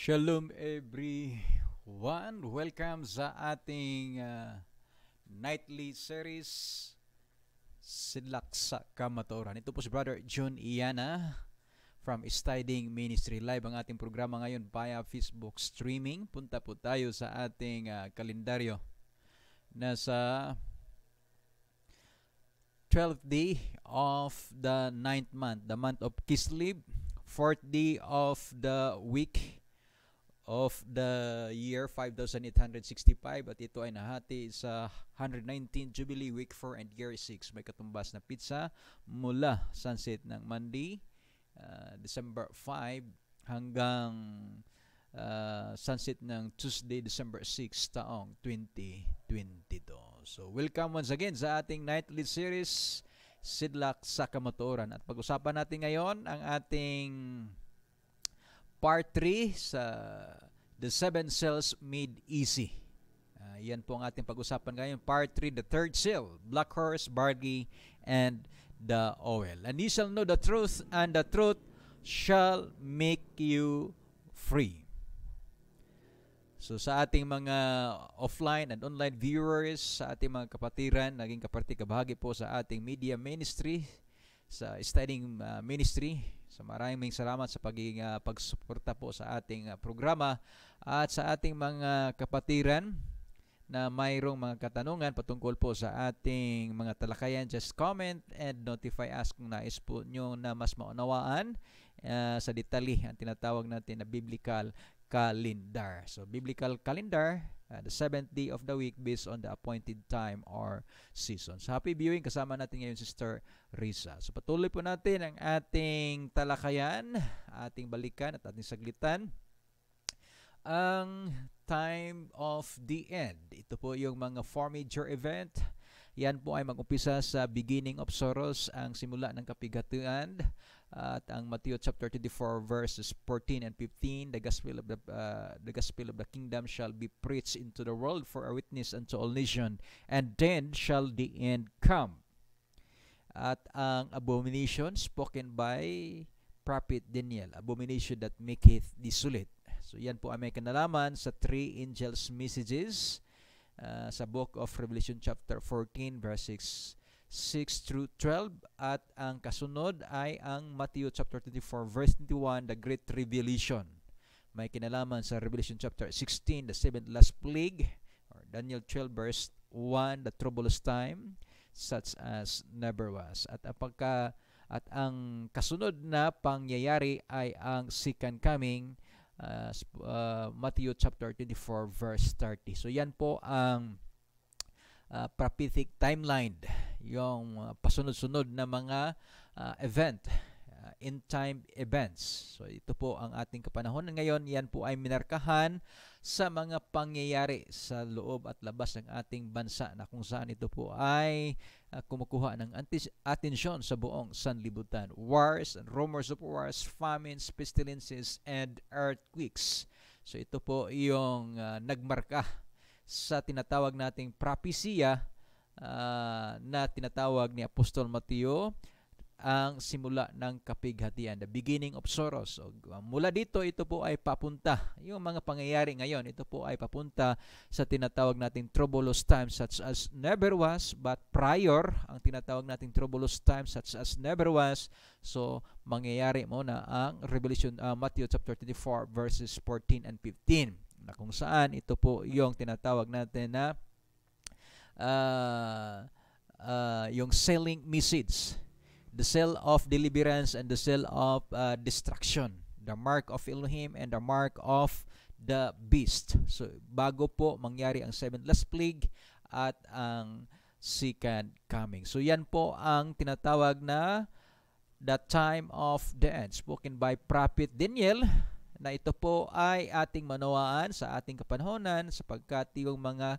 Shalom everyone! Welcome sa ating nightly series Sidlak sa Kamatuoran. Ito po si Brother John Iana from Stiding Ministry. Live ang ating programa ngayon via Facebook streaming. Punta po tayo sa ating kalendaryo. Nasa 12th day of the 9th month, the month of Kislev, 4th day of the week of the year 5865, at ito ay nahati sa 119 Jubilee Week 4 and Year 6. May katumbas na pizza mula sunset ng Monday, December 5 hanggang sunset ng Tuesday, December 6 taong 2022. So welcome once again sa ating nightly series Sidlak sa Kamatuoran, at pag-usapan natin ngayon ang ating Part 3 sa The Seven Seals Made Easy. Yan po ang ating pag-usapan ngayon. Part 3, the third seal, black horse, barley, and the oil. And you shall know the truth, and the truth shall make you free. So sa ating mga offline and online viewers, sa ating mga kapatiran, naging kabahagi po sa ating media ministry, sa Stiding Ministry. So maraming salamat sa pagiging pagsuporta po sa ating programa, at sa ating mga kapatiran na mayroong mga katanungan patungkol po sa ating mga talakayan, just comment and notify us kung nais po nyo na mas maunawaan sa detalye ang tinatawag natin na biblical calendar. So biblical calendar, the 7th day of the week based on the appointed time or season. So happy viewing, kasama natin ngayon Sister Risa. So patuloy po natin ang ating talakayan, ating balikan at ating saglitan ang time of the end. Ito po yung mga four major event. Yan po ay mag-umpisa sa beginning of sorrows, ang simula ng kapighatian, at ang Matthew chapter 24 verses 14 and 15, the gospel of the kingdom shall be preached into the world for a witness unto all nations, and then shall the end come. At ang abomination spoken by prophet Daniel, abomination that maketh desolate. So yan po ay may kinalaman sa three angels messages sa book of Revelation chapter 14 verses 6 through 12, at ang kasunod ay ang Matthew chapter 24 verse 21, the great revelation. May kinalaman sa Revelation chapter 16, the seventh last plague, or Daniel 12 verse 1, the troublous time such as never was. At ang kasunod na pangyayari ay ang second coming, Matthew chapter 24 verse 30. So yan po ang prophetic timeline, yung pasunod-sunod na mga event, end time events. So ito po ang ating kapanahon ngayon. Yan po ay minarkahan sa mga pangyayari sa loob at labas ng ating bansa, na kung saan ito po ay kumukuha ng atensyon sa buong sanlibutan. Wars and rumors of wars, famines, pestilences, and earthquakes. So ito po yung nagmarka sa tinatawag nating propesya na tinatawag ni Apostol Mateo ang simula ng kapighatian, the beginning of sorrows. So, mula dito, ito po ay papunta, yung mga pangyayari ngayon, ito po ay papunta sa tinatawag nating troublous times such as never was, but prior, ang tinatawag nating troublous times such as never was. So mangyayari muna ang Revelation, Matthew chapter 24 verses 14 and 15, na kung saan ito po yung tinatawag natin na yung selling message, the seal of deliverance and the seal of destruction, the mark of Elohim and the mark of the beast. So bago po mangyari ang seventh last plague at ang second coming. So yan po ang tinatawag na the time of the end, spoken by prophet Daniel, na ito po ay ating manawaan sa ating kapanahonan, sapagkat yung mga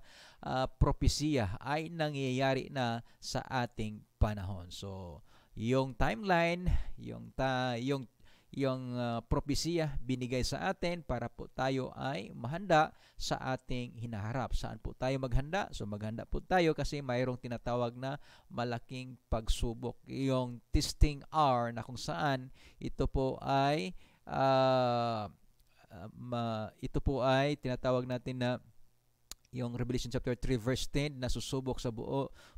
propesya ay nangyayari na sa ating panahon. So yung timeline, yung propesya binigay sa atin para po tayo ay mahanda sa ating hinaharap. Saan po tayo maghanda? So maghanda po tayo kasi mayroong tinatawag na malaking pagsubok, yung testing hour, na kung saan ito po ay ito po ay tinatawag natin na yung Revelation chapter 3 verse 10 na susubok sa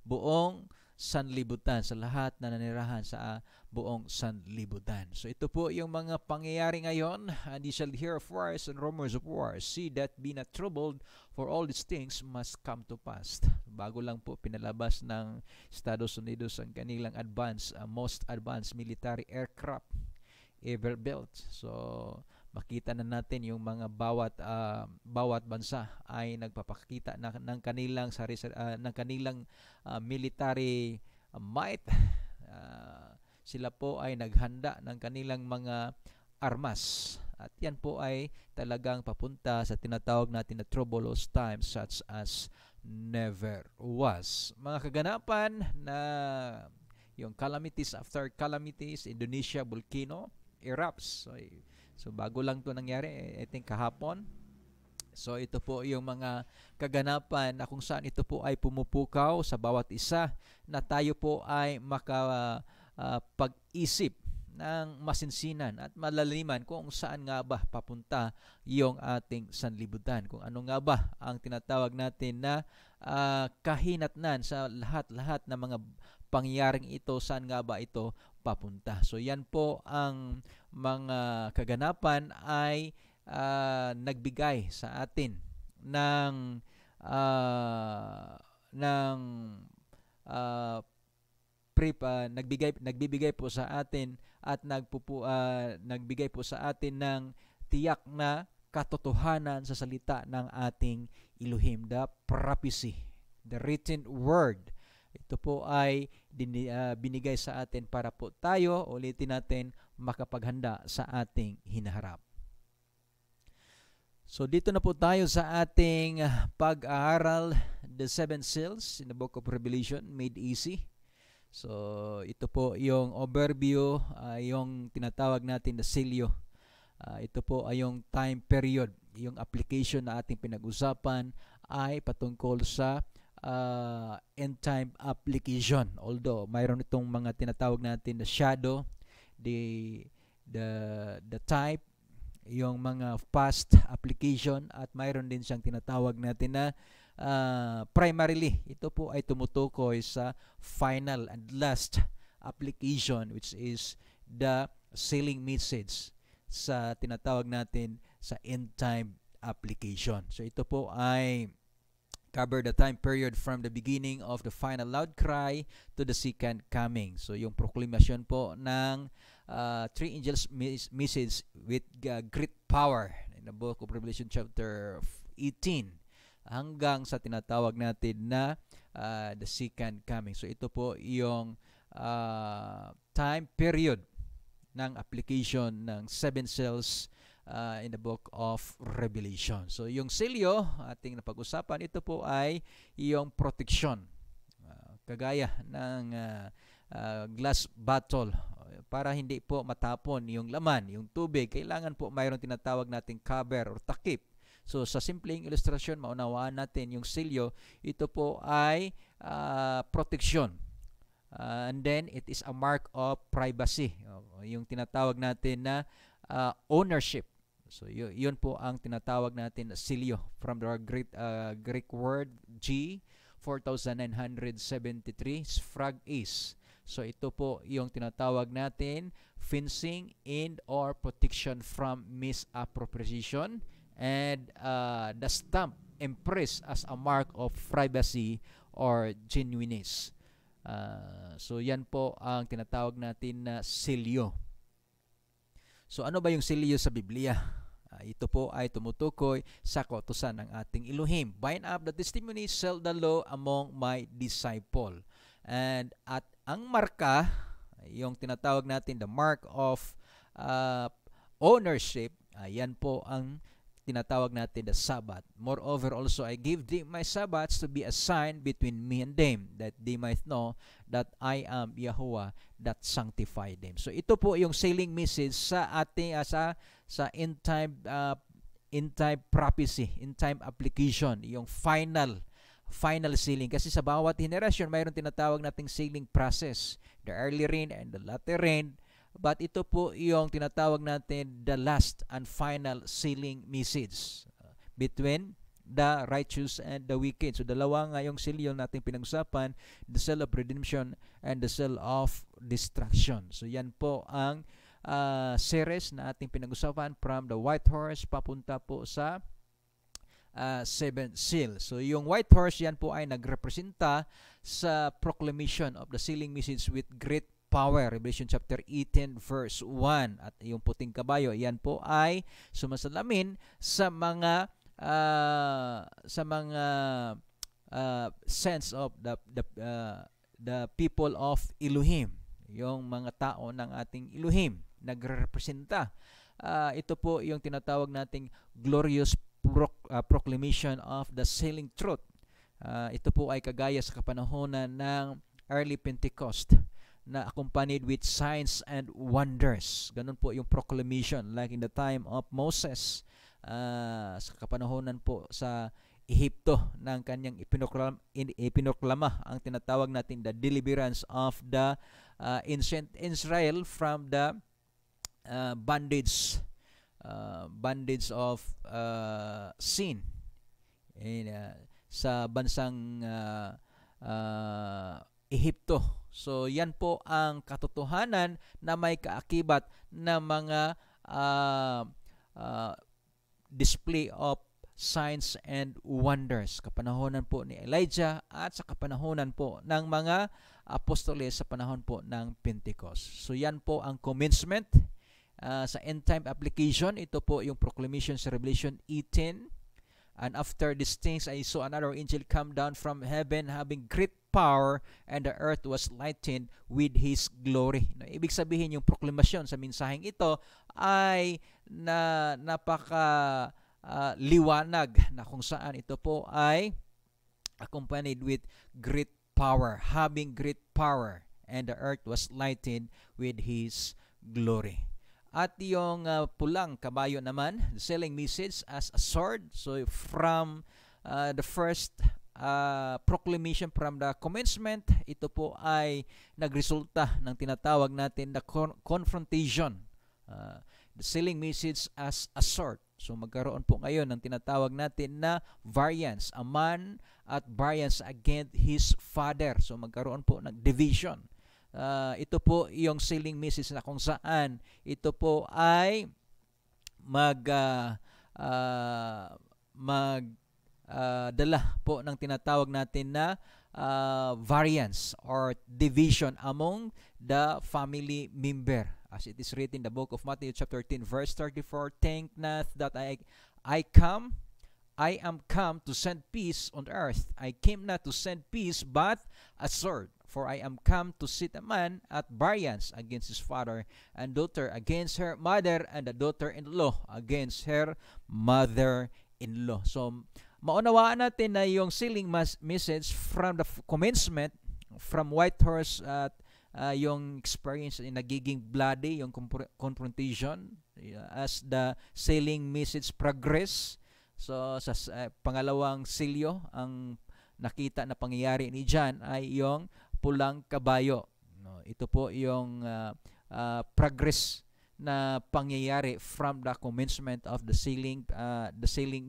buong sanlibutan, sa lahat na nanirahan sa buong sanlibutan. So ito po yung mga pangyayari ngayon. And ye shall hear of wars and rumors of wars. See that be not troubled, for all these things must come to pass. Bago lang po pinalabas ng Estados Unidos ang kanilang most advanced military aircraft ever built. So makita na natin yung mga bawat bansa ay nagpapakita ng kanilang military might. Sila po ay naghanda ng kanilang mga armas, at yan po ay talagang papunta sa tinatawag natin na troublous times such as never was. Mga kaganapan na yung calamities after calamities, Indonesia volcano erupts. So bago lang to nangyari, I think kahapon. So ito po yung mga kaganapan na kung saan ito po ay pumupukaw sa bawat isa, na tayo po ay makapag-isip ng masinsinan at malaliman kung saan nga ba papunta yung ating sanlibutan. Kung ano nga ba ang tinatawag natin na kahinatnan sa lahat-lahat ng mga pangyayaring ito, saan nga ba ito papunta. So yan po ang mga kaganapan ay nagbigay sa atin ng nagbibigay po sa atin at nagbigay po sa atin ng tiyak na katotohanan sa salita ng ating Elohim, the prophecy, the written word. Ito po ay binigay sa atin para po tayo, ulitin natin, makapaghanda sa ating hinaharap. So dito na po tayo sa ating pag-aaral, the seven seals in the book of Revelation made easy. So ito po yung overview, yung tinatawag natin na selyo. Ito po ay yung time period. Yung application na ating pinag-usapan ay patungkol sa end time application. Although mayroon itong mga tinatawag natin na shadow, the type, yung mga past application, at mayroon din siyang tinatawag natin na primarily ito po ay tumutukoy sa final and last application, which is the sealing message sa tinatawag natin sa end time application. So ito po ay cover the time period from the beginning of the final loud cry to the second coming. So yung proclamation po ng three angels message with great power in the book of Revelation chapter 18 hanggang sa tinatawag natin na the second coming. So ito po yung time period ng application ng seven seals in the book of Revelation. So yung selyo ating napag-usapan, ito po ay yung protection, kagaya ng glass bottle, para hindi po matapon yung laman, yung tubig. Kailangan po mayroon tinatawag nating cover or takip. So sa simpleng ilustrasyon, maunawaan natin yung selyo, ito po ay protection. And then it is a mark of privacy, yung tinatawag natin na ownership. So yun po ang tinatawag natin na selyo, from the Greek word G 4973 sphrags. So ito po yung tinatawag natin fencing and or protection from misappropriation, and the stamp impressed as a mark of privacy or genuineness. So yan po ang tinatawag natin na selyo. So ano ba yung selyo sa Biblia? Ito po ay tumutukoy sa kautusan ng ating Elohim. Bind up the testimony, seal the law among my disciple. And at ang marka, yung tinatawag natin the mark of ownership, yan po ang tinatawag natin the Sabbath. Moreover, also I give thee my Sabbaths to be a sign between me and them, that they might know that I am Yahuwah that sanctify them. So ito po yung sealing message sa ating sa end time prophecy, end time application, yung final sealing. Kasi sa bawat henerasyon mayroon tinatawag nating sealing process, the early rain and the latter rain. But ito po yung tinatawag natin the last and final sealing message between the righteous and the wicked. So dalawa nga yung seal yung nating pinag-usapan, the seal of redemption and the seal of destruction. So yan po ang series na ating pinag-usapan from the white horse papunta po sa seventh seal. So yung white horse, yan po ay nagrepresenta sa proclamation of the sealing message with great power. Revelation chapter 18 verse 1. At yung puting kabayo, yan po ay sumasalamin sa mga sense of the people of Elohim. Yung mga tao ng ating Elohim nagrepresenta. Ito po yung tinatawag nating glorious proclamation of the sealing truth. Ito po ay kagaya sa kapanahonan ng early Pentecost na accompanied with signs and wonders. Ganun po yung proclamation like in the time of Moses sa kapanahonan po sa Ehipto ng kanyang ipinoklama ang tinatawag natin the deliverance of the ancient Israel from the bondage of sin sa bansang Ehipto. So yan po ang katotohanan na may kaakibat na mga display of signs and wonders. Kapanahonan po ni Elijah at sa kapanahonan po ng mga apostoles sa panahon po ng Pentecost. So yan po ang commencement. Sa end time application, ito po yung proclamation sa Revelation 18. And after these things, I saw another angel come down from heaven having great power, and the earth was lightened with his glory. Ibig sabihin, yung proklamasyon sa mensaheng ito ay napaka liwanag na kung saan ito po ay accompanied with great power, having great power, and the earth was lightened with his glory. At yung pulang kabayo naman, the sealing message as a sword. So from the first proclamation from the commencement, ito po ay nagresulta ng tinatawag natin the confrontation. The sealing message as a sword. So magkaroon po ngayon ng tinatawag natin na variance. A man at variance against his father. So magkaroon po ng division. Ito po yung sealing message na kung saan ito po ay dala po ng tinatawag natin na variance or division among the family member. As it is written in the book of Matthew chapter 13 verse 34, think not that I am come to send peace on earth. I came not to send peace but a sword. For I am come to set a man at variance against his father, and daughter against her mother, and the daughter-in-law against her mother-in-law. So, maunawaan natin na yung sealing message from the commencement, from white horse at yung experience ay nagiging bloody, yung confrontation as the sealing message progress. So, sa pangalawang silyo, ang nakita na pangyayari ni John ay yung pulang kabayo. No, ito po yung progress na pangyayari from the commencement of the sealing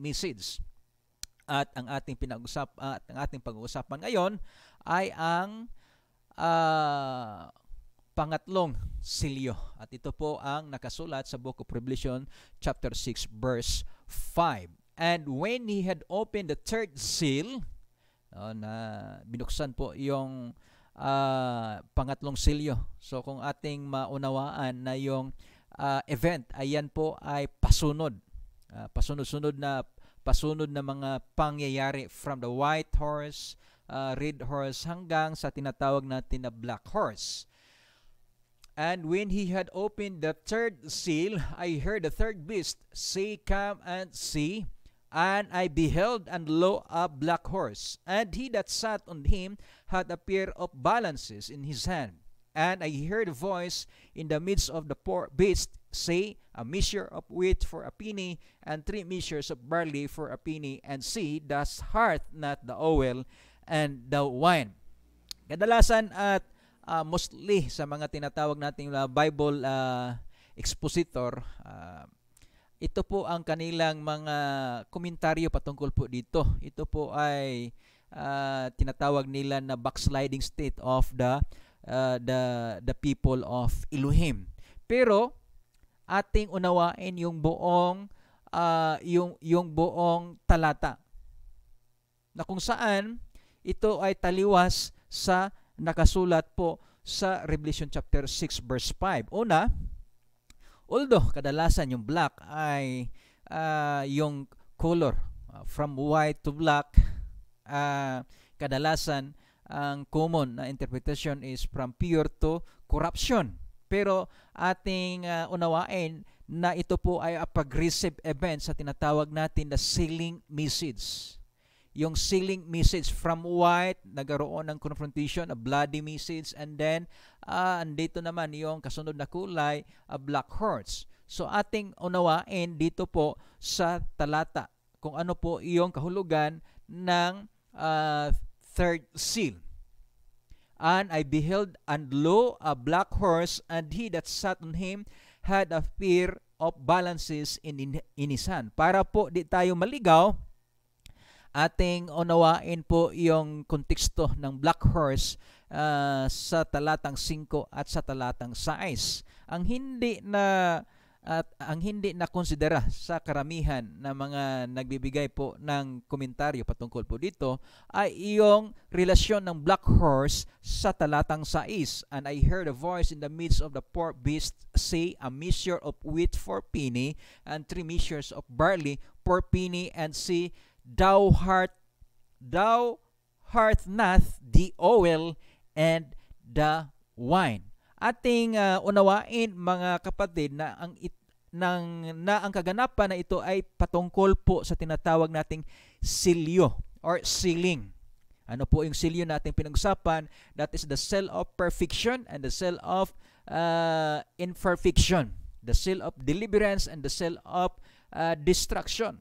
message. At ang ating pag-uusapan ngayon ay ang pangatlong silyo. At ito po ang nakasulat sa Book of Revelation chapter 6 verse 5. And when he had opened the third seal, na binuksan po yung pangatlong silyo. So kung ating maunawaan na yung event, ayan po ay pasunod. Pasunod na mga pangyayari from the white horse, red horse, hanggang sa tinatawag natin na black horse. And when he had opened the third seal, I heard the third beast say, come and see. And I beheld, and lo, a black horse, and he that sat on him had a pair of balances in his hand. And I heard a voice in the midst of the poor beast say, a measure of wheat for a penny, and 3 measures of barley for a penny, and see, thus heart not the oil and the wine. Kadalasan at mostly sa mga tinatawag nating Bible expositor, ito po ang kanilang mga komentaryo patungkol po dito. Ito po ay tinatawag nila na backsliding state of the people of Elohim. Pero ating unawain yung buong yung buong talata, na kung saan ito ay taliwas sa nakasulat po sa Revelation chapter 6 verse 5. Una, although kadalasan yung black ay yung color from white to black, kadalasan ang common na interpretation is from pure to corruption. Pero ating unawain na ito po ay a progressive event sa tinatawag natin na sealing message. Yung sealing message from white, nagkaroon ng confrontation, a bloody message, and then andito naman yung kasunod na kulay, a black horse. So ating unawain dito po sa talata kung ano po yung kahulugan ng third seal. And I beheld, and lo, a black horse, and he that sat on him had a pair of balances in his hand. Para po di tayo maligaw, ating unawain po yung konteksto ng black horse sa talatang 5 at sa talatang 6. Ang hindi na konsidera sa karamihan na mga nagbibigay po ng komentaryo patungkol po dito ay yung relasyon ng black horse sa talatang 6. And I heard a voice in the midst of the four beasts say, a measure of wheat for penny, and 3 measures of barley for penny, and say, Thou heart not the oil and the wine. Ating unawain mga kapatid na ang kaganapan na ito ay patungkol po sa tinatawag nating silyo or sealing. Ano po yung silyo nating pinag-usapan? That is the seal of perfection and the seal of imperfection. The seal of deliverance and the seal of destruction.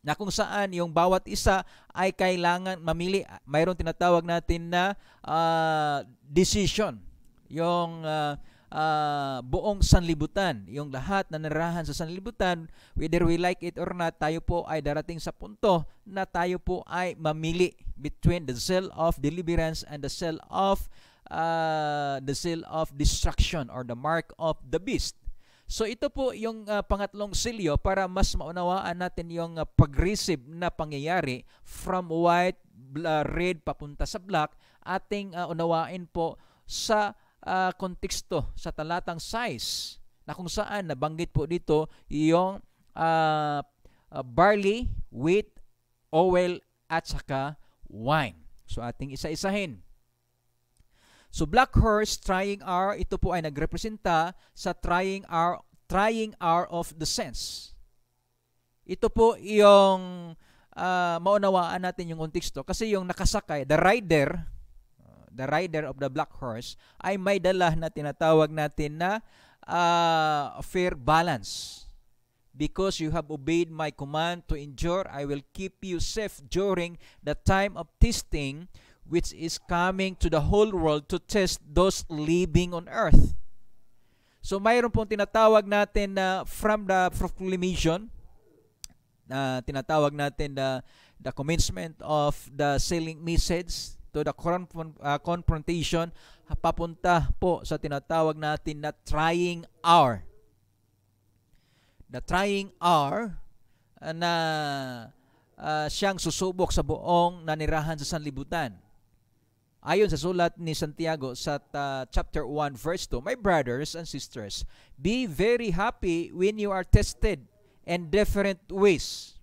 Na kung saan yung bawat isa ay kailangan mamili. Mayroong tinatawag natin na decision. Yung buong sanlibutan, yung lahat na nararahan sa sanlibutan, whether we like it or not, tayo po ay darating sa punto na tayo po ay mamili between the seal of deliverance and the seal of destruction or the mark of the beast. So ito po yung pangatlong silyo para mas maunawaan natin yung progressive na pangyayari from white, red papunta sa black. Ating unawain po sa konteksto sa talatang 6 na kung saan nabanggit po dito yung barley, wheat, oil at saka wine. So ating isa-isahin. So black horse, trying hour, ito po ay nagrepresenta sa trying hour of the sense. Ito po yung maunawaan natin yung konteksto kasi yung nakasakay, the rider of the black horse ay may dala na tinatawag natin na fair balance. Because you have obeyed my command to endure, I will keep you safe during the time of testing, which is coming to the whole world to test those living on earth. So mayroon pong tinatawag natin na from the proclamation, tinatawag natin the commencement of the sealing message to the confrontation, papunta po sa tinatawag natin na trying hour. The trying hour na siyang susubok sa buong nanirahan sa sanlibutan. Ayon sa sulat ni Santiago sa chapter 1 verse 2, my brothers and sisters, be very happy when you are tested in different ways.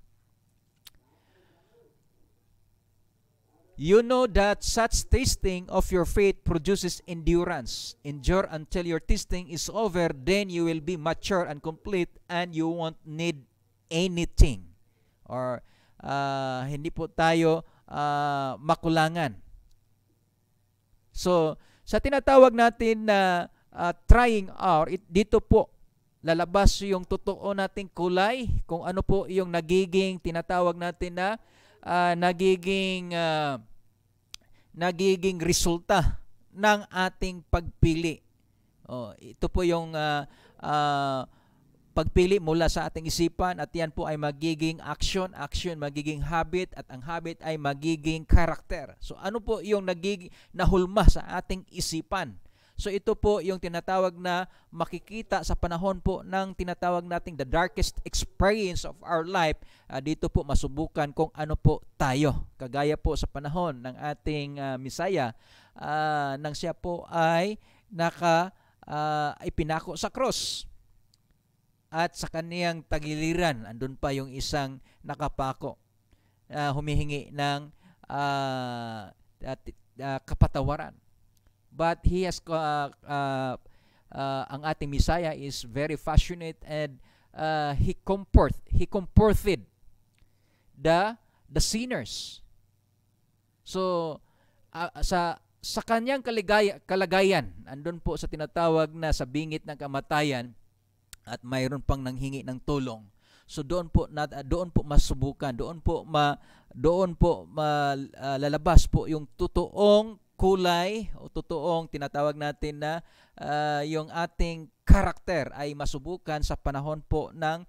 You know that such testing of your faith produces endurance. Endure until your testing is over, then you will be mature and complete and you won't need anything. Or hindi po tayo makulangan. So, sa tinatawag natin na trying hour, dito po lalabas yung totoo nating kulay, kung ano po yung nagiging tinatawag natin na nagiging resulta ng ating pagpili. Ito po yung pagpili mula sa ating isipan, at yan po ay magiging action magiging habit, at ang habit ay magiging karakter. So ano po yung nagiging nahulma sa ating isipan? So ito po yung tinatawag na makikita sa panahon po ng tinatawag nating the darkest experience of our life. Dito po masubukan kung ano po tayo. Kagaya po sa panahon ng ating Misaya, nang siya po ay ipinako sa cross. At sa kaniyang tagiliran, andun pa yung isang nakapako, humihingi ng kapatawaran. But he has ang ating Messiah is very passionate, and he comforted the sinners. So sa kanyang kalagayan, andun po sa tinatawag na sa bingit ng kamatayan, at mayroon pang nanghingi ng tulong. So doon po masubukan, doon po lalabas po yung totoong kulay o totoong tinatawag natin na yung ating karakter ay masubukan sa panahon po ng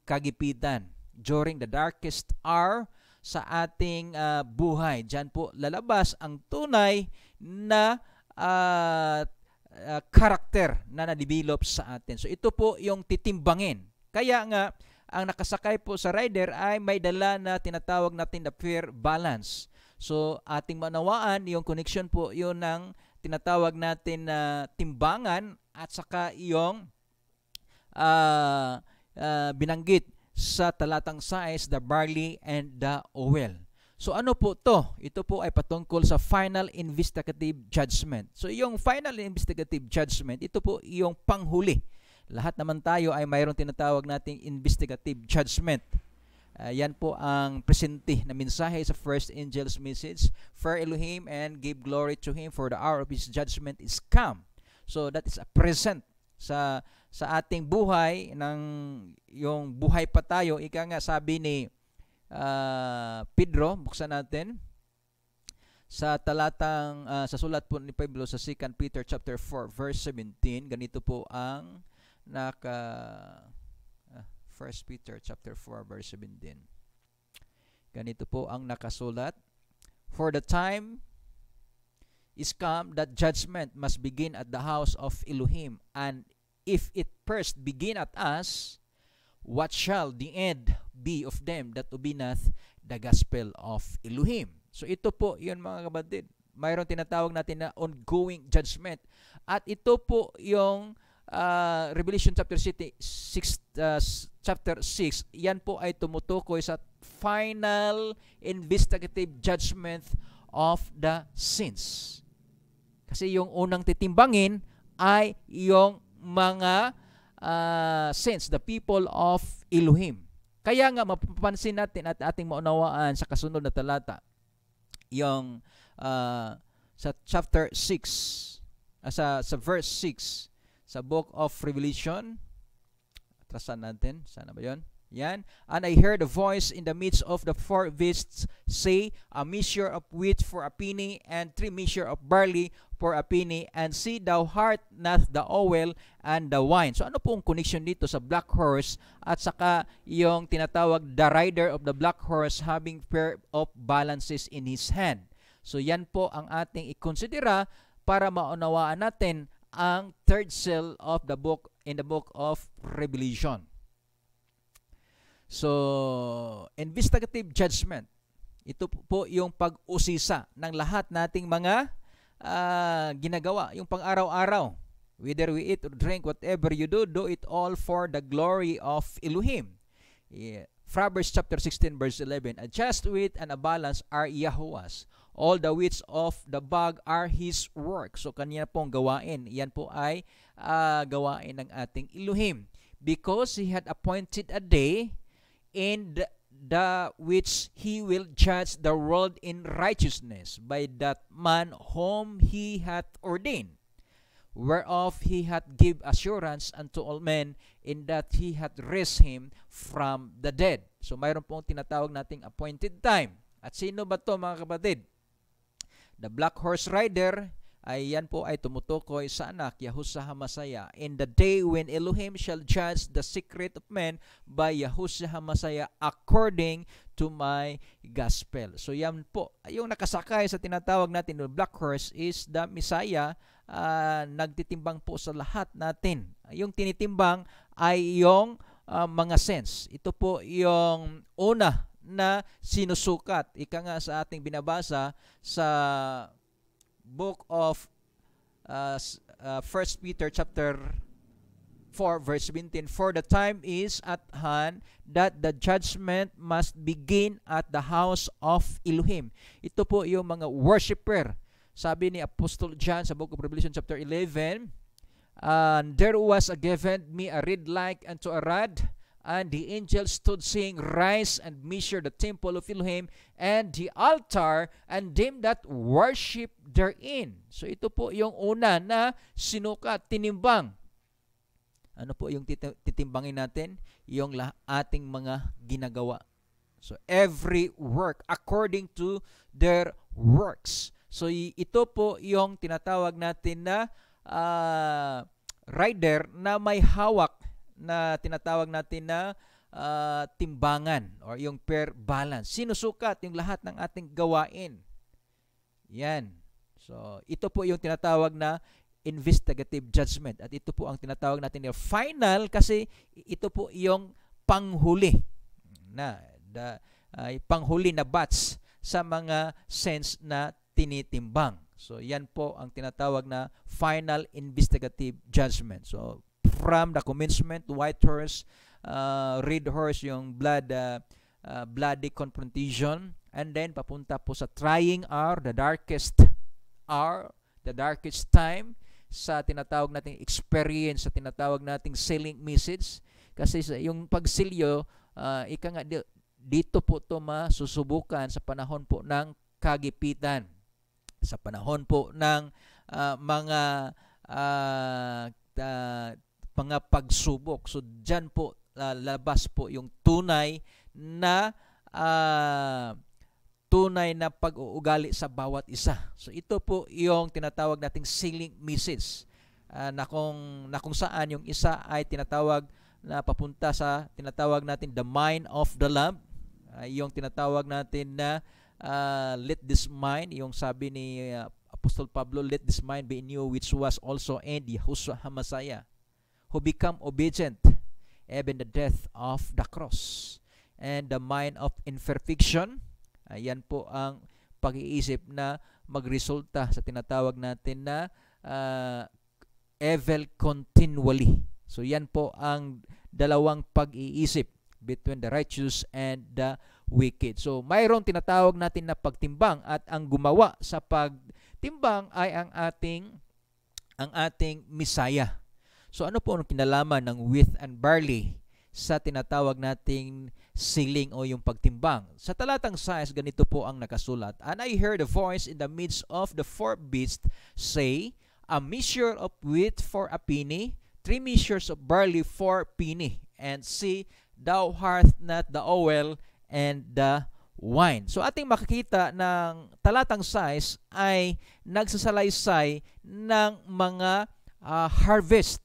kagipitan, during the darkest hour sa ating buhay. Diyan po lalabas ang tunay na karakter na na-develop sa atin. So ito po yung titimbangin. Kaya nga ang nakasakay po sa rider ay may dala na tinatawag natin na fair balance. So ating manawaan yung connection po yun ng tinatawag natin na timbangan, at saka yung binanggit sa talatang 6, the barley and the oil. So ano po to? Ito po ay patungkol sa final investigative judgment. So yung final investigative judgment, ito po yung panghuli. Lahat naman tayo ay mayroong tinatawag nating investigative judgment. Yan po ang presente na mensahe sa first angel's message. Fear Elohim and give glory to Him, for the hour of His judgment is come. So that is a present sa ating buhay, ng yung buhay pa tayo. Ika nga sabi ni Pedro, buksan natin sa talatang sa sulat po ni Pablo sa 2 Peter chapter 4 verse 17. Ganito po ang 1 Peter chapter 4 verse 17. Ganito po ang nakasulat. For the time is come that judgment must begin at the house of Elohim, and if it first begin at us, what shall the end be of them that obeyeth the gospel of Elohim? So ito po yun mga kapatid. Mayroon tinatawag natin na ongoing judgment. At ito po yung Revelation chapter 6, yan po ay tumutukoy sa final investigative judgment of the sins. Kasi yung unang titimbangin ay yung mga sins, the people of Elohim. Kaya nga mapapansin natin at ating maunawaan sa kasunod na talata, yung sa chapter 6, sa verse 6, sa book of Revelation. Atrasan natin. Sana ba yun? Yan. And I heard a voice in the midst of the four beasts say, a measure of wheat for a penny, and 3 measure of barley for a penny, and see thou heart not the oil and the wine. So ano po ang connection dito sa black horse at saka yung tinatawag the rider of the black horse having pair of balances in his hand? So yan po ang ating ikonsidera para maunawaan natin ang third seal of the book in the book of Revelation. So, investigative judgment. Ito po yung pag-usisa ng lahat nating mga ginagawa, yung pang-araw-araw. Whether we eat or drink, whatever you do, do it all for the glory of Elohim. Proverbs chapter 16 verse 11, a just wheat and a balance are Yahweh's. All the wheats of the bag are His work. So kanya pong gawain. Yan po ay gawain ng ating Elohim. Because He had appointed a day in the which He will judge the world in righteousness by that man whom He hath ordained, whereof He hath give assurance unto all men, in that He hath raised Him from the dead. So mayroon pong tinatawag nating appointed time. At sino ba to mga kapatid? The black horse rider, ay yan po ay tumutukoy sa anak Yahushua HaMashiach. In the day when Elohim shall judge the secret of men by Yahushua HaMashiach according to my gospel. So yan po, yung nakasakay sa tinatawag natin ng black horse is the Messiah, nagtitimbang po sa lahat natin. Yung tinitimbang ay yung mga sense. Ito po yung una na sinusukat. Ika nga sa ating binabasa sa book of 1 Peter chapter 4 verse 17, for the time is at hand that the judgment must begin at the house of Elohim. Ito po yung mga worshiper. Sabi ni Apostle John sa book of Revelation chapter 11, there was given me a reed like unto a rod, and the angel stood saying, rise and measure the temple of Elohim and the altar and them that worship therein. So ito po yung una na sinukat, tinimbang. Ano po yung titimbangin natin? Yung ating mga ginagawa. So every work according to their works. So ito po yung tinatawag natin na rider na may hawak na tinatawag natin na timbangan or yung pair balance. Sinusukat yung lahat ng ating gawain. Yan. So, ito po yung tinatawag na investigative judgment. At ito po ang tinatawag natin yung final kasi ito po yung panghuli na panghuli na batch sa mga sense na tinitimbang. So, yan po ang tinatawag na final investigative judgment. So, from the commencement, white horse, red horse, yung bloody confrontation, and then papunta po sa trying hour, the darkest time, sa tinatawag nating experience, sa tinatawag nating sealing message. Kasi yung pagsilyo, ika nga dito po ito masusubukan sa panahon po ng kagipitan, sa panahon po ng mga pagsubok. So dyan po labas po yung tunay na pag-uugali sa bawat isa. So ito po yung tinatawag nating sealing message, na kung saan yung isa ay tinatawag na papunta sa tinatawag natin the mind of the Lamb, yung tinatawag natin na let this mind, yung sabi ni Apostol Pablo, let this mind be in you which was also in Yahushua HaMashiach, who become obedient even the death of the cross, and the mind of imperfection. Ayan po ang pag-iisip na magresulta sa tinatawag natin na evil continually. So yan po ang dalawang pag-iisip between the righteous and the wicked. So mayroong tinatawag natin na pagtimbang, at ang gumawa sa pagtimbang ay ang ating Messiah. So ano po ang kinalaman ng wheat and barley sa tinatawag nating siling o yung pagtimbang? Sa talatang 6, ganito po ang nakasulat. And I heard a voice in the midst of the four beasts say, a measure of wheat for a penny, 3 measures of barley for penny, and see, thou hast not the oil and the wine. So ating makikita ng talatang 6 ay nagsasalaysay ng mga harvest.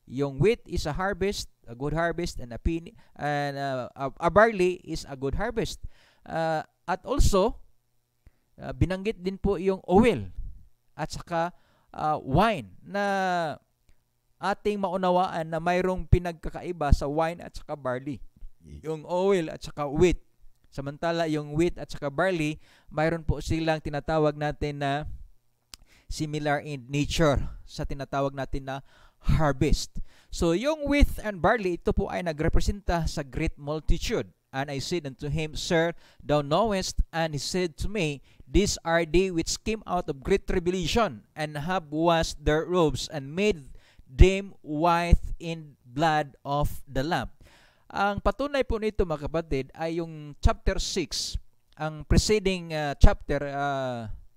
Yung wheat is a harvest, a good harvest, and a penny, and a barley is a good harvest. At also, binanggit din po yung oil at saka wine, na ating maunawaan na mayroong pinagkakaiba sa wine at saka barley. Yung oil at saka wheat. Samantala yung wheat at saka barley, mayroon po silang tinatawag natin na similar in nature sa tinatawag natin na harvest. So yung wheat and barley, ito po ay nagrepresenta sa great multitude. And I said unto him, Sir, thou knowest. And he said to me, these are they which came out of great tribulation, and have washed their robes, and made them white in blood of the Lamb. Ang patunay po nito, mga kapatid, ay yung chapter 6, ang preceding chapter,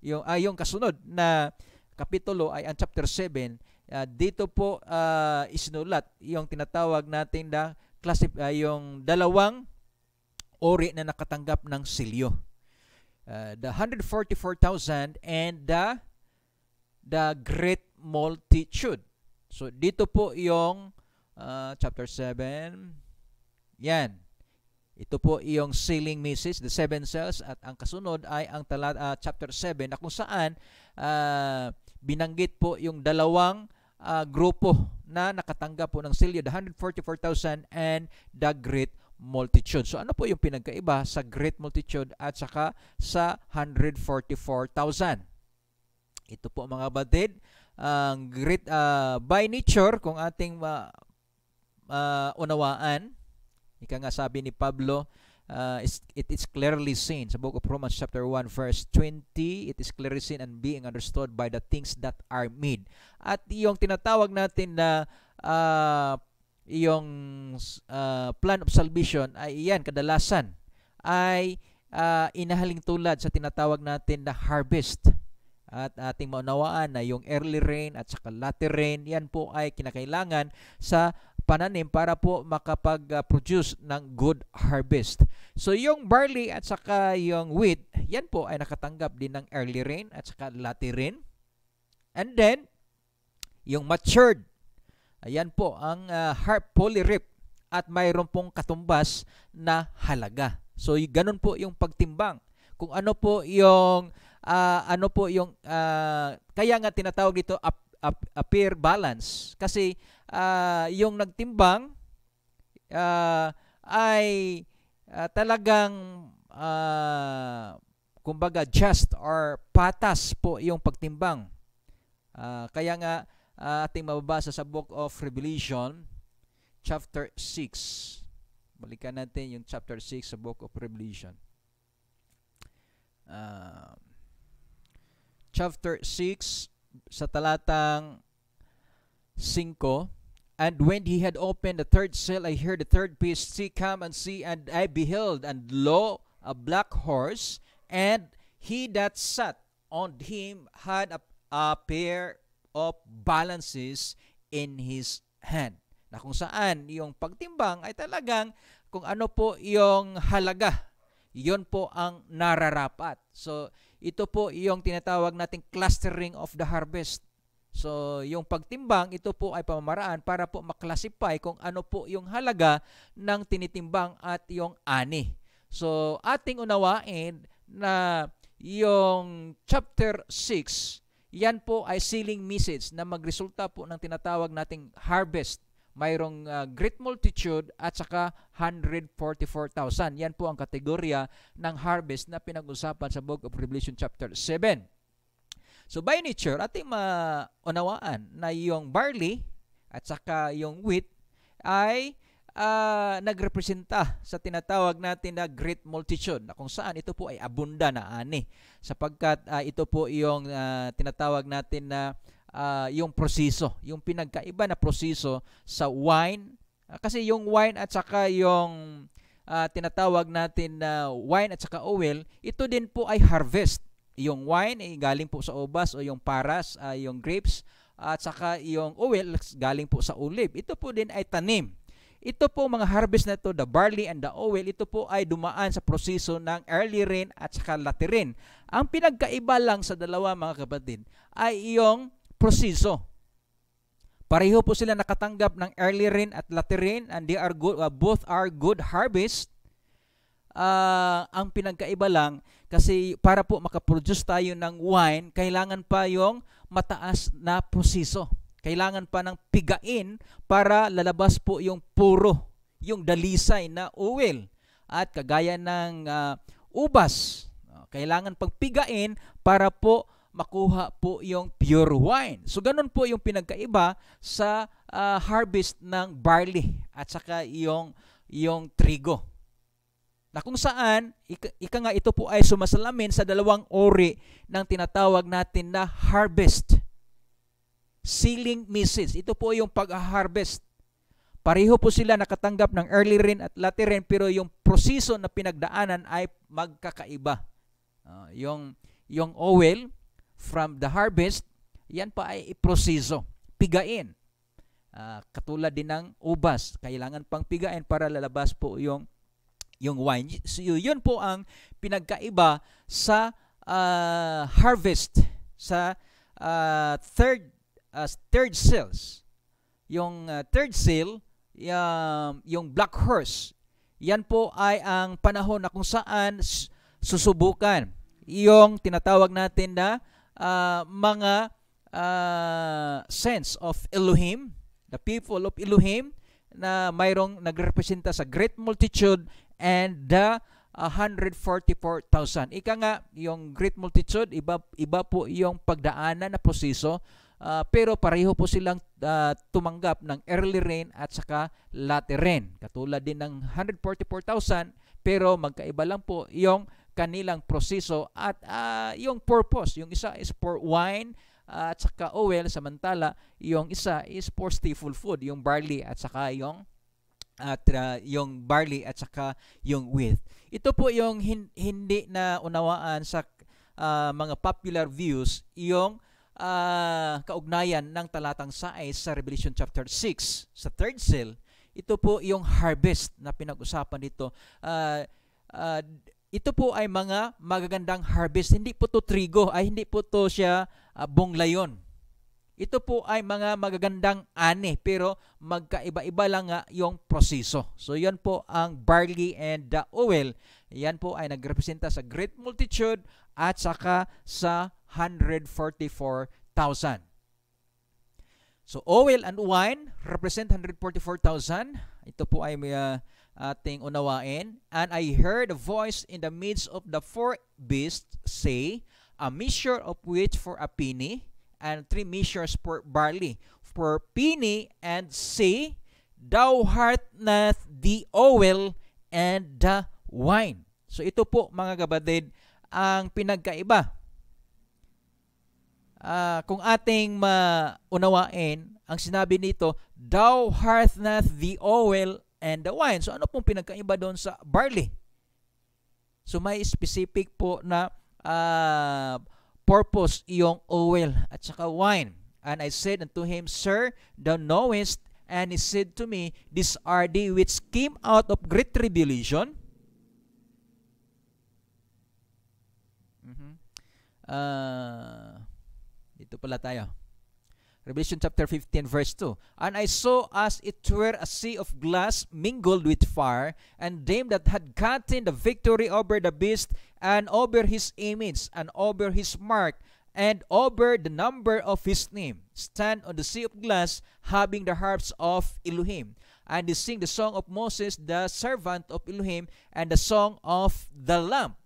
yung kasunod na kapitulo ay ang chapter 7. Dito po isinulat yung tinatawag natin na yung dalawang ori na nakatanggap ng silyo. The 144,000 and the the great multitude. So dito po yung chapter 7. Yan. Ito po yung sealing message, the 7 seals, at ang kasunod ay ang chapter 7 na kung saan binanggit po yung dalawang grupo na nakatanggap po ng silyo, the 144,000 and the great multitude. So ano po yung pinagkaiba sa great multitude at saka sa 144,000? Ito po mga batid, ang great by nature, kung ating unawaan, ika nga sabi ni Pablo, it is clearly seen sa book of Romans chapter 1 verse 20, it is clearly seen and being understood by the things that are made. At yung tinatawag natin na yung plan of salvation ay yan kadalasan ay inahaling tulad sa tinatawag natin na harvest. At ating maunawaan na yung early rain at saka latter rain, yan po ay kinakailangan sa pananim para po makapag-produce ng good harvest. So yung barley at saka yung wheat, yan po ay nakatanggap din ng early rain at saka latter rain. And then, yung matured, ayan po ang polyrip at mayroon pong katumbas na halaga. So ganun po yung pagtimbang. Kung ano po yung kaya nga tinatawag dito appear balance, kasi yung nagtimbang ay talagang kumbaga just or patas po yung pagtimbang. Kaya nga ating mababasa sa book of Revelation chapter 6. Balikan natin yung chapter 6 sa book of Revelation. Chapter 6 sa talatang 5. And when he had opened the third seal, I heard the third beast say, Come and see. And I beheld, and lo, a black horse, and he that sat on him had a pair of balances in his hand. Na kung saan yung pagtimbang ay talagang kung ano po yung halaga, yon po ang nararapat. So ito po yung tinatawag nating clustering of the harvest. So yung pagtimbang, ito po ay pamamaraan para po maklasify kung ano po yung halaga ng tinitimbang at yung ani. So ating unawain na yung chapter 6, yan po ay sealing message na magresulta po ng tinatawag nating harvest. Mayroong great multitude at saka 144,000. Yan po ang kategorya ng harvest na pinag-usapan sa book of Revelation chapter 7. So by nature, ating maunawaan na yung barley at saka yung wheat ay nagrepresenta sa tinatawag natin na great multitude, na kung saan ito po ay abunda na ani, sapagkat ito po yung tinatawag natin na yung proseso, yung pinagkaiba na proseso sa wine. Kasi yung wine at saka yung tinatawag natin na wine at saka oil, ito din po ay harvest. Yung wine ay galing po sa ubas o yung paras, yung grapes, at saka yung oil galing po sa olive. Ito po din ay tanim. Ito po mga harvest na ito, the barley and the oil, ito po ay dumaan sa proseso ng early rain at saka latter rain. Ang pinagkaiba lang sa dalawa mga kapatid ay yung proseso. Pareho po sila nakatanggap ng early rain at latter rain, and they are good, both are good harvest. Ang pinagkaiba lang, kasi para po makaproduce tayo ng wine, kailangan pa yung mataas na proseso. Kailangan pa ng pigain para lalabas po yung puro, yung dalisay na oil. At kagaya ng ubas, kailangan pang pigain para po makuha po yung pure wine. So ganun po yung pinagkaiba sa harvest ng barley at saka yung trigo. Na kung saan, ika nga ito po ay sumasalamin sa dalawang ori ng tinatawag natin na harvest. Sealing message. Ito po yung pag-harvest. Pareho po sila nakatanggap ng early rain at latter rain, pero yung proseso na pinagdaanan ay magkakaiba. Yung oil from the harvest, yan pa ay proseso. Pigain. Katulad din ng ubas. Kailangan pang pigain para lalabas po yung wine. So, yun po ang pinagkaiba sa harvest, sa third seals. Yung third seal, yung black horse, yan po ay ang panahon na kung saan susubukan yung tinatawag natin na mga sense of Elohim, the people of Elohim, na mayroong nagrepresenta sa great multitude and the 144,000. Ika nga, yung great multitude, iba po yung pagdaanan na proseso, pero pareho po silang tumanggap ng early rain at saka latter rain. Katulad din ng 144,000, pero magkaiba lang po yung kanilang proseso at yung purpose. Yung isa is for wine at saka oil, samantala yung isa is for staple food, yung barley at saka yung barley at saka yung wheat. Ito po yung hindi na unawaan sa mga popular views, yung kaugnayan ng talatang 6 sa Revelation chapter 6 sa third seal. Ito po yung harvest na pinag-usapan dito. Ito po ay mga magagandang harvest. Hindi po to trigo, ay hindi po to siya bonglayon. Ito po ay mga magagandang ani, pero magkaiba-iba lang nga yung proseso. So yan po ang barley and the oil. Yan po ay nagrepresenta sa great multitude at saka sa 144,000. So oil and wine represent 144,000. Ito po ay may ating unawain. And I heard a voice in the midst of the four beasts say, a measure of wheat for a penny, and 3 measures for barley for penny, and say, thou art not the oil and the wine. So ito po mga kapatid ang pinagkaiba. Kung ating maunawain, ang sinabi nito, thou art not the oil and the wine. So ano pong pinagkaiba doon sa barley? So may specific po na purpose yung oil at saka wine. And I said unto him, Sir, thou knowest. And he said to me, these are they which came out of great tribulation. Dito pala tayo. Revelation chapter 15 verse 2. And I saw as it were a sea of glass mingled with fire, and them that had gotten the victory over the beast, and over his image, and over his mark, and over the number of his name, stand on the sea of glass, having the harps of Elohim. And they sing the song of Moses, the servant of Elohim, and the song of the Lamb.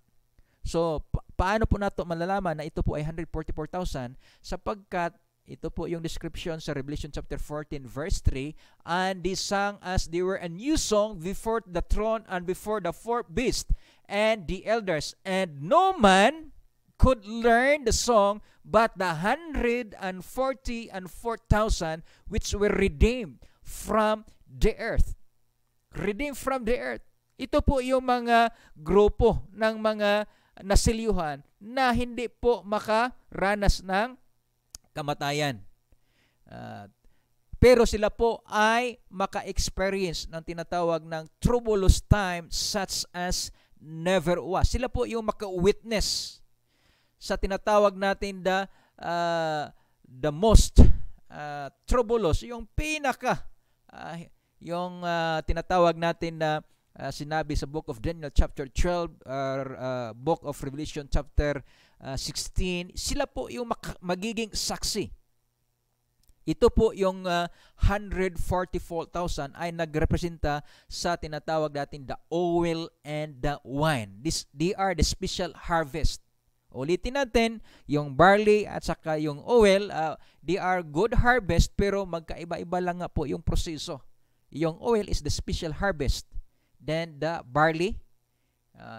So, paano po nato malalaman na ito po ay 144,000? Sapagkat ito po yung description sa Revelation chapter 14 verse 3. And they sang as they were a new song before the throne and before the four beasts and the elders. And no man could learn the song but the 144,000 which were redeemed from the earth. Redeemed from the earth. Ito po yung mga grupo ng mga nasilyuhan na hindi po makaranas ng kamatayan. Pero sila po ay maka-experience ng tinatawag ng troublous time such as never was. Sila po yung maka-witness sa tinatawag natin the most troublous, yung pinaka yung tinatawag natin na sinabi sa Book of Daniel chapter 12 or Book of Revelation chapter 16, sila po yung magiging saksi. Ito po yung 144,000 ay nagrepresenta sa tinatawag natin the oil and the wine. They are the special harvest. Ulitin natin, yung barley at saka yung oil, they are good harvest, pero magkaiba-iba lang nga po yung proseso. Yung oil is the special harvest. Then the barley,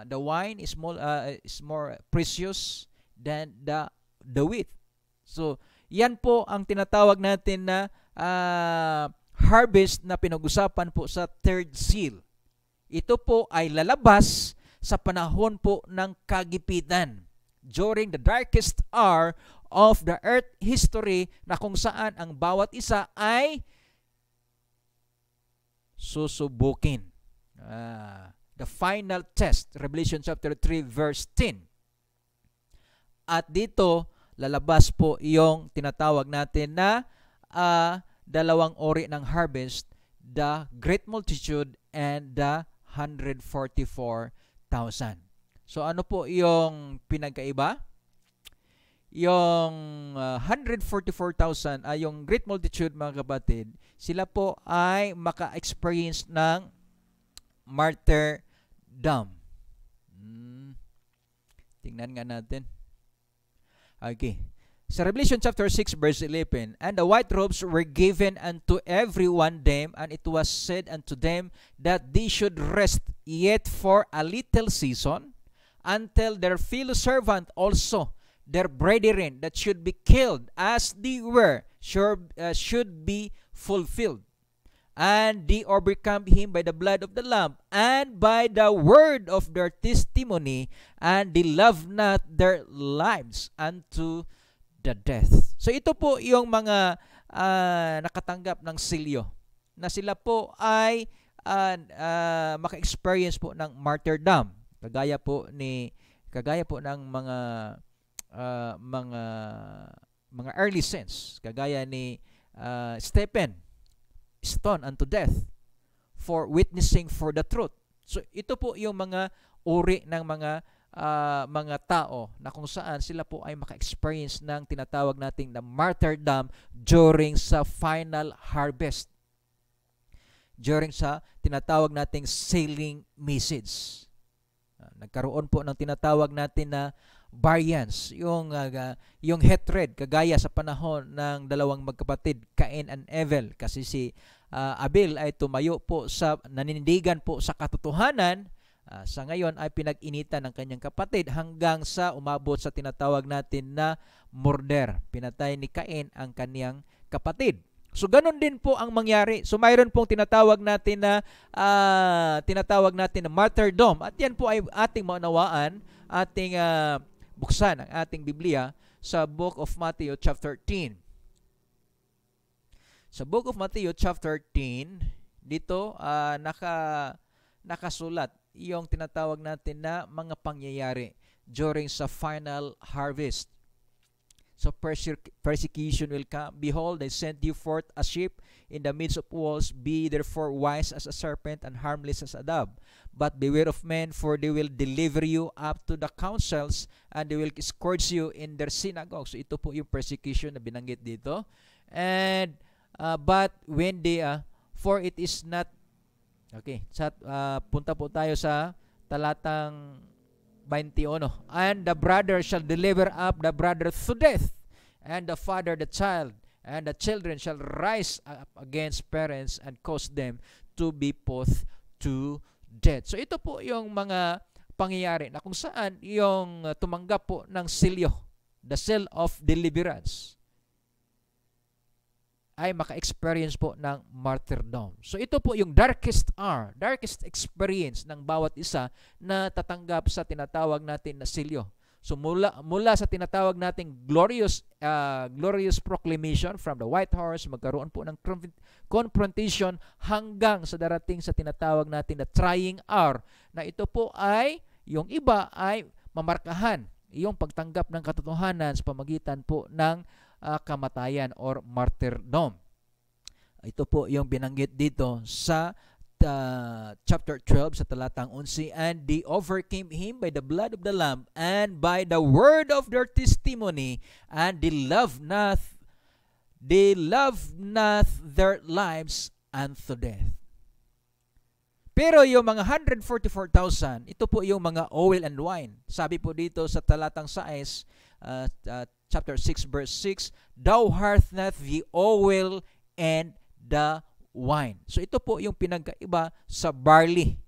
the wine is more precious than the wheat. So, yan po ang tinatawag natin na harvest na pinag-usapan po sa third seal. Ito po ay lalabas sa panahon po ng kagipitan, during the darkest hour of the earth history, na kung saan ang bawat isa ay susubukin. The final test, Revelation chapter 3 verse 10. At dito lalabas po yung tinatawag natin na dalawang ori ng harvest, the great multitude and the 144,000. So ano po yung pinagkaiba? Yung 144,000 ay yung great multitude, mga kapatid, sila po ay maka-experience ng martyrdom. Tingnan nga natin. Okay. Sa Revelation chapter 6 verse 11, and the white robes were given unto every one them, and it was said unto them that they should rest yet for a little season, until their fellow servant also, their brethren that should be killed as they were, should be fulfilled. And they overcome him by the blood of the Lamb and by the word of their testimony, and they love not their lives unto the death. So ito po yung mga nakatanggap ng silyo, na sila po ay maka-experience po ng martyrdom. Kagaya po ng mga early saints, kagaya ni Stephen, stoned unto death for witnessing for the truth. So ito po yung mga uri ng mga tao na kung saan sila po ay maka-experience ng tinatawag nating na martyrdom during sa final harvest, during sa tinatawag nating sailing message. Nagkaroon po ng tinatawag natin na variance, yung hatred, kagaya sa panahon ng dalawang magkapatid, Cain and Abel. Kasi si Abel ay tumayo po sa nanindigan po sa katotohanan. Sa ngayon ay pinag-initan ng kanyang kapatid hanggang sa umabot sa tinatawag natin na murder. Pinatay ni Cain ang kanyang kapatid. So ganun din po ang mangyari. So mayroon pong tinatawag natin na martyrdom, at yan po ay ating maunawaan, ating buksan ang ating Biblia sa Book of Matthew chapter 13. Sa Book of Matthew chapter 13, dito nakasulat yung tinatawag natin na mga pangyayari during sa final harvest. So persecution will come. Behold, I send you forth as sheep in the midst of wolves. Be therefore wise as a serpent and harmless as a dove. But beware of men, for they will deliver you up to the councils, and they will scourge you in their synagogues. So ito po yung persecution na binanggit dito. And but when they for it is not, okay, punta po tayo sa talatang 21. And the brother shall deliver up the brother to death, and the father the child, and the children shall rise up against parents and cause them to be put to death. So ito po yung mga pangyayari na kung saan yung tumanggap po ng silyo, the seal of deliverance, ay maka-experience po ng martyrdom. So ito po yung darkest hour, darkest experience ng bawat isa na tatanggap sa tinatawag natin na silyo. So mula sa tinatawag nating glorious proclamation from the white horse, magkaroon po ng confrontation hanggang sa darating sa tinatawag natin na trying hour, na ito po ay yung iba ay mamarkahan yung pagtanggap ng katotohanan sa pamagitan po ng kamatayan or martyrdom. Ito po yung binanggit dito sa chapter 12 sa talatang 11. And they overcame him by the blood of the Lamb and by the word of their testimony, and they loved not their lives unto death. Pero yung mga 144,000, ito po yung mga oil and wine. Sabi po dito sa talatang 6, chapter 6 verse 6, thou hast not the oil and the wine. So ito po yung pinagkaiba sa barley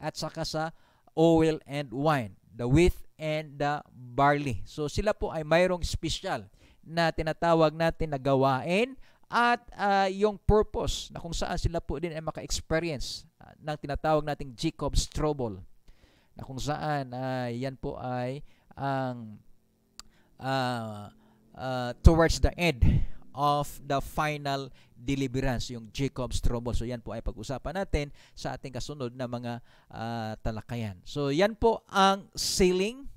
at saka sa oil and wine, the wheat and the barley. So sila po ay mayroong special na tinatawag natin na gawain at yung purpose na kung saan sila po din ay maka-experience ng tinatawag nating Jacob's trouble, na kung saan yan po ay ang towards the end of the final deliverance, yung Jacob's trouble. So yan po ay pag-usapan natin sa ating kasunod na mga talakayan. So yan po ang sealing.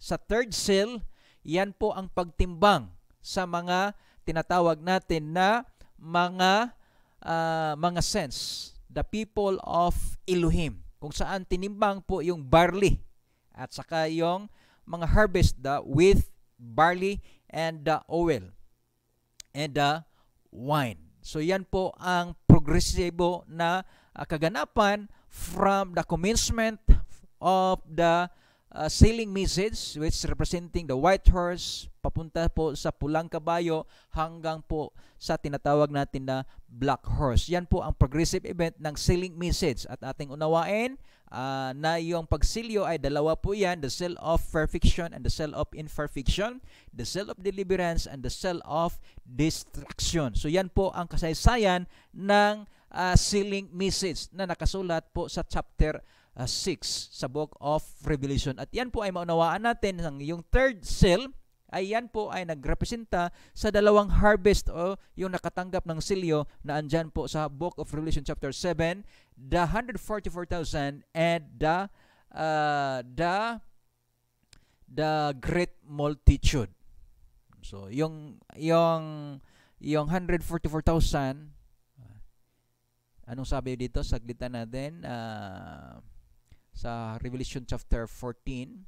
Sa third seal, yan po ang pagtimbang sa mga tinatawag natin na mga sense, the people of Elohim, kung saan tinimbang po yung barley at saka yung mga harvest, the wheat, barley, and the oil, and the wine. So yan po ang progresibo na kaganapan from the commencement of the sailing message, which representing the white horse, papunta po sa pulang kabayo hanggang po sa tinatawag natin na black horse. Yan po ang progressive event ng sailing message. At ating unawain na yung pagsilyo ay dalawa po yan, the seal of perfection and the seal of imperfection, the seal of deliverance and the seal of destruction. So yan po ang kasaysayan ng sealing message na nakasulat po sa chapter 6 sa Book of Revelation. At yan po ay maunawaan natin ng yung third seal ay yan po ay nagrepresenta sa dalawang harvest o yung nakatanggap ng silyo na andyan po sa Book of Revelation chapter 7, the 144,000 and the great multitude. So yung 144,000, anong sabi dito? Saglitan natin sa Revelation chapter 14.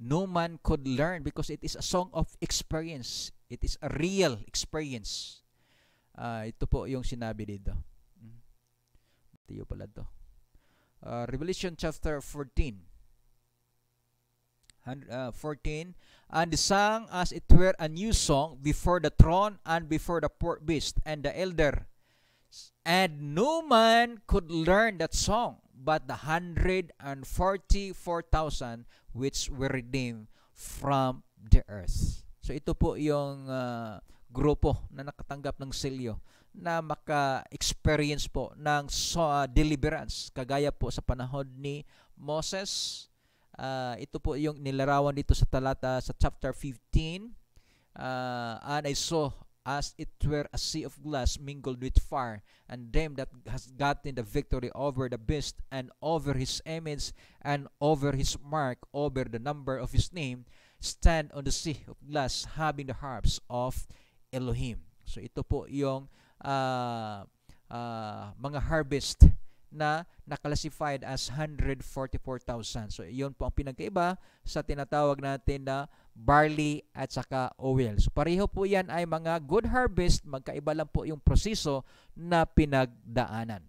No man could learn because it is a song of experience. It is a real experience. Ito po yung sinabi dito. Tiyo pala to. Revelation chapter 14. 14. And they sang as it were a new song before the throne and before the fourth beast and the elder. And no man could learn that song but the 144,000 which were redeemed from the earth. So ito po yung grupo na nakatanggap ng selyo na maka-experience po ng deliverance kagaya po sa panahon ni Moses. Ito po yung nilarawan dito sa talata sa chapter 15. And I saw as it were a sea of glass mingled with fire, and them that has gotten the victory over the beast and over his image and over his mark, over the number of his name, stand on the sea of glass having the harps of Elohim. So ito po yung mga harvest na naklasifyd as 144,000. So iyon po ang pinagkaiba sa tinatawag natin na barley at saka oil. So pareho po yan ay mga good harvest, magkaiba lang po yung proseso na pinagdaanan.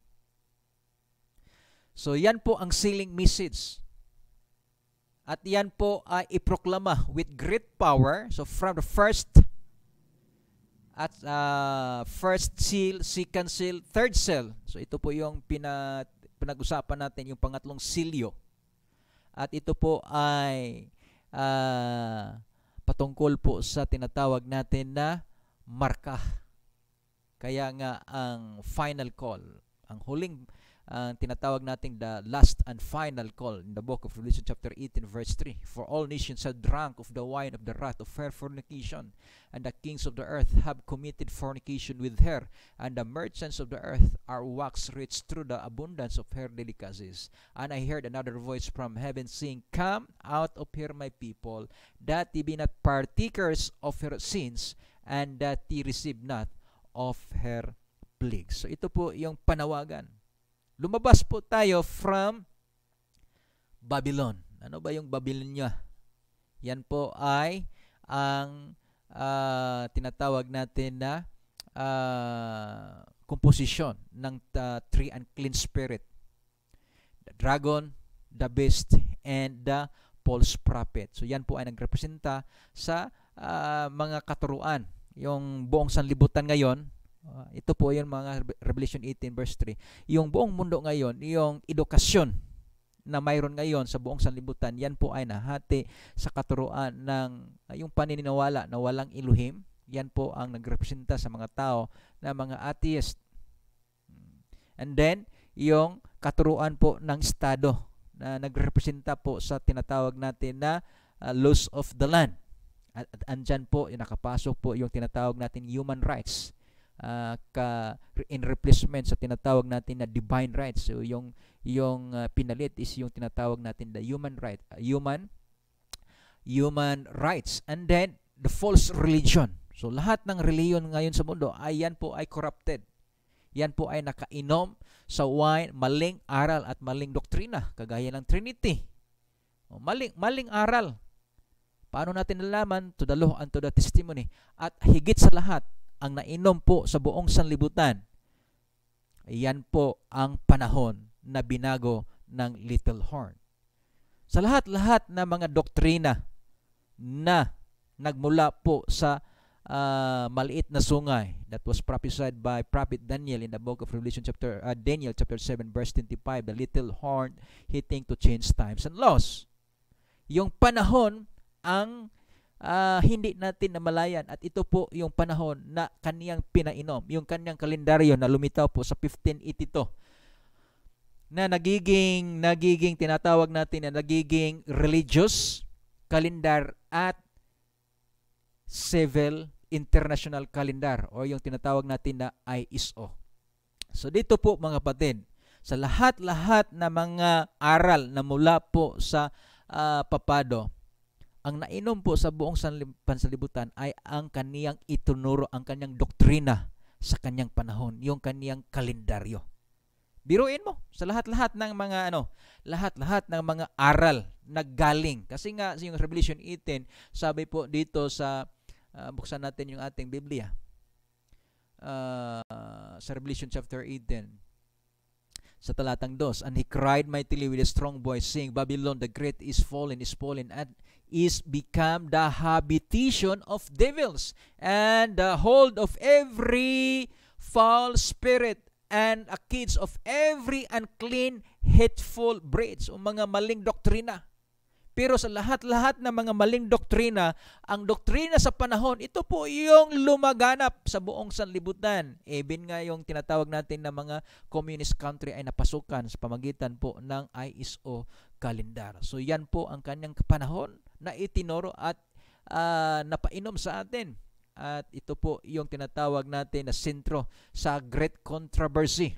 So yan po ang sealing message. At yan po ay iproklama with great power. So from the first seal, second seal, third seal. So ito po yung pinag-usapan natin, yung pangatlong silyo. At ito po ay patungkol po sa tinatawag natin na marka. Kaya nga ang final call, ang huling tinatawag natin the last and final call in the book of Revelation chapter 18 verse 3. For all nations have drunk of the wine of the wrath of her fornication, and the kings of the earth have committed fornication with her, and the merchants of the earth are waxed rich through the abundance of her delicacies. And I heard another voice from heaven saying, Come out of her, my people, that ye be not partakers of her sins, and that ye receive not of her plagues. So ito po yung panawagan. Lumabas po tayo from Babylon. Ano ba yung Babylonia? Yan po ay ang tinatawag natin na komposisyon ng three unclean spirit. The dragon, the beast, and the false prophet. So yan po ay nagrepresenta sa mga katuruan. Yung buong sanlibutan ngayon, ito po yung mga Revelation 18 verse 3. Yung buong mundo ngayon, yung edukasyon na mayroon ngayon sa buong sanlibutan, yan po ay nahati sa katuruan ng yung paniniwala na walang Elohim. Yan po ang nagrepresenta sa mga tao na mga atheist. And then, yung katuruan po ng Estado na nagrepresenta po sa tinatawag natin na laws of the land. At andyan po, nakapasok po yung tinatawag natin human rights. In replacement sa tinatawag natin na divine rights. So yung pinalit is yung tinatawag natin na human right, human human rights, and then the false religion. So lahat ng reliyon ngayon sa mundo ay yan po ay corrupted. Yan po ay nakainom sa wine, maling aral at maling doktrina, kagaya ng Trinity. Maling aral. Paano natin nalaman? To the law and to the testimony. At higit sa lahat, ang nainom po sa buong sanlibutan, yan po ang panahon na binago ng little horn. Sa lahat-lahat na mga doktrina na nagmula po sa maliit na sungay that was prophesied by Prophet Daniel in the book of Revelation Daniel chapter 7 verse 25, the little horn hitting to change times and laws. Yung panahon ang hindi natin namalayan, at ito po yung panahon na kaniyang pinainom, yung kanyang kalendaryo na lumitaw po sa 1582 na nagiging tinatawag natin na nagiging religious calendar at civil international calendar o yung tinatawag natin na ISO. So dito po mga kapatid, sa lahat-lahat na mga aral na mula po sa papado, ang nainom po sa buong pansanlibutan ay ang kaniyang itunuro, ang kaniyang doktrina sa kaniyang panahon, yung kaniyang kalendaryo. Biruin mo sa lahat-lahat ng mga lahat-lahat ng mga aral na galing. Kasi nga yung Revelation 18, sabi po dito sa buksan natin yung ating Biblia. Sa Revelation chapter 18. Sa talatang 2, and he cried mightily with a strong voice, saying, Babylon the great is fallen, and is become the habitation of devils, and the hold of every foul spirit, and a kids of every unclean, hateful breeds, o mga maling doktrina. Pero sa lahat-lahat ng mga maling doktrina, ang doktrina sa panahon, ito po yung lumaganap sa buong sanlibutan. Even nga yung tinatawag natin na mga communist country ay napasukan sa pamagitan po ng ISO calendar. So yan po ang kanyang panahon na itinuro at napainom sa atin. At ito po yung tinatawag natin na sentro sa Great Controversy.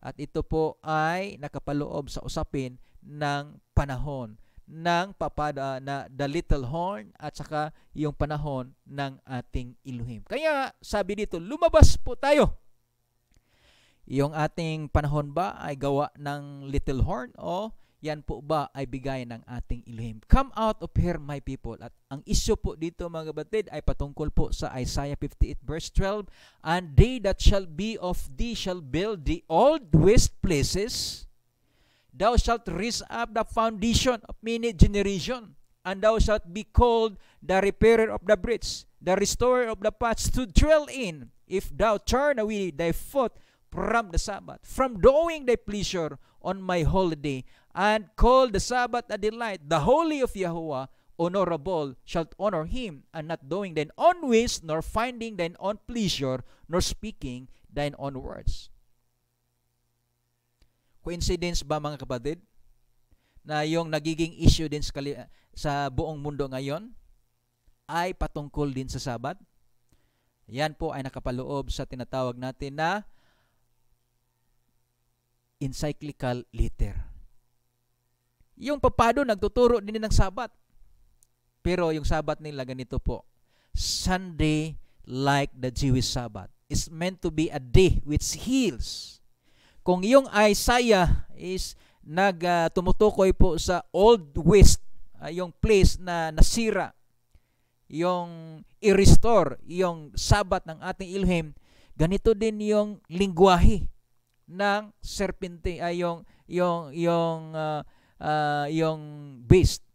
At ito po ay nakapaloob sa usapin ng panahon ng papada na the little horn at saka yung panahon ng ating Elohim. Kaya sabi dito, lumabas po tayo. Yung ating panahon ba ay gawa ng little horn o yan po ba ay bigay ng ating Elohim? Come out of here, my people. At ang issue po dito mga kapatid ay patungkol po sa Isaiah 58 verse 12, and they that shall be of thee shall build the old waste places. Thou shalt raise up the foundation of many generations, and thou shalt be called the repairer of the breach, the restorer of the paths to dwell in, if thou turn away thy foot from the Sabbath, from doing thy pleasure on my holy day, and call the Sabbath a delight, the holy of Yahuwah, honorable, shalt honor him, and not doing thine own ways, nor finding thine own pleasure, nor speaking thine own words. Coincidence ba mga kapatid na yung nagiging issue din sa buong mundo ngayon ay patungkol din sa Sabat? Yan po ay nakapaloob sa tinatawag natin na encyclical letter. Yung papado nagtuturo din ng Sabat. Pero yung Sabat nila ganito po. Sunday, like the Jewish Sabbath, is meant to be a day which heals. Kung yung Isaiah is tumutukoy po sa old west, yung place na nasira, yung i-restore, yung Sabat ng ating Elohim, ganito din yung lingwahe ng serpente, yung beast.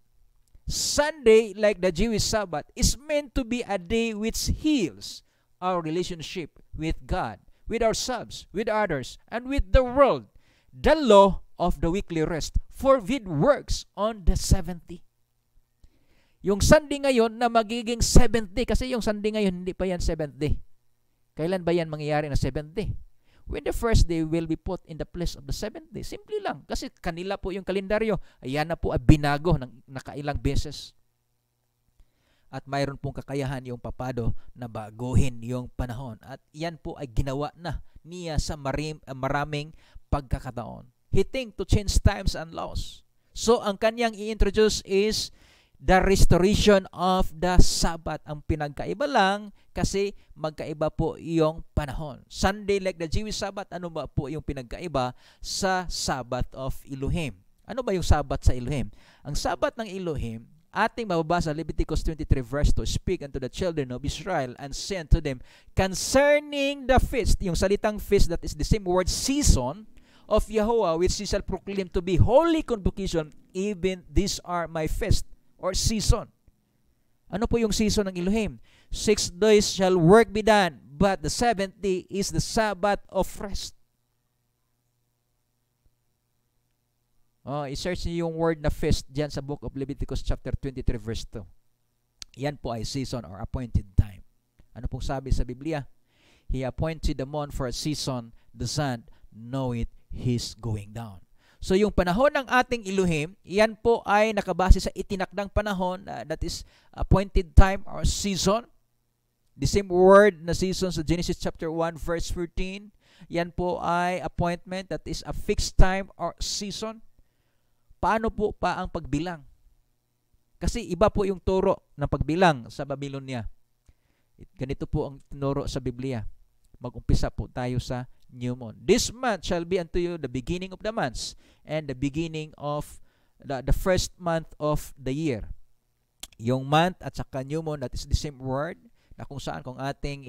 Sunday, like the Jewish Sabbath, is meant to be a day which heals our relationship with God, with ourselves, with others, and with the world. The law of the weekly rest forbid works on the 70. Yung Sunday ngayon na magiging 70, kasi yung Sunday ngayon hindi pa yan 70. Kailan ba yan mangyayari na 70? When the first day will be put in the place of the 70. Simple lang, kasi kanila po yung kalendaryo. Ayan na po ay binago ng nakailang beses. At mayroon pong kakayahan yung papado na baguhin yung panahon. At yan po ay ginawa na niya sa maraming pagkakataon. He think to change times and laws. So, ang kanyang i-introduce is the restoration of the Sabbath. Ang pinagkaiba lang kasi magkaiba po yung panahon. Sunday like the Jewish Sabbath, ano ba po yung pinagkaiba sa Sabbath of Elohim? Ano ba yung Sabbath sa Elohim? Ang Sabbath ng Elohim, ating mababasa Leviticus 23 verse 2, speak unto the children of Israel and say unto them concerning the feast, yung salitang feast, that is the same word season of Yahweh, which he shall proclaim to be holy convocation, even these are my feast or season. Ano po yung season ng Elohim? 6 days shall work be done, but the 7th day is the Sabbath of rest. I-search niyo yung word na feast dyan sa book of Leviticus chapter 23 verse 2. Yan po ay season or appointed time. Ano pong sabi sa Biblia? He appointed the moon for a season, the sun know it, he's going down. So yung panahon ng ating Elohim, yan po ay nakabase sa itinakdang panahon, that is appointed time or season. The same word na season sa Genesis chapter 1 verse 14, yan po ay appointment, that is a fixed time or season. Paano po pa ang pagbilang? Kasi iba po yung turo ng pagbilang sa Babylonia. Ganito po ang tinuro sa Biblia. Mag-umpisa po tayo sa new moon. This month shall be unto you the beginning of the months and the beginning of the first month of the year. Yung month at saka new moon, that is the same word na kung saan kung ating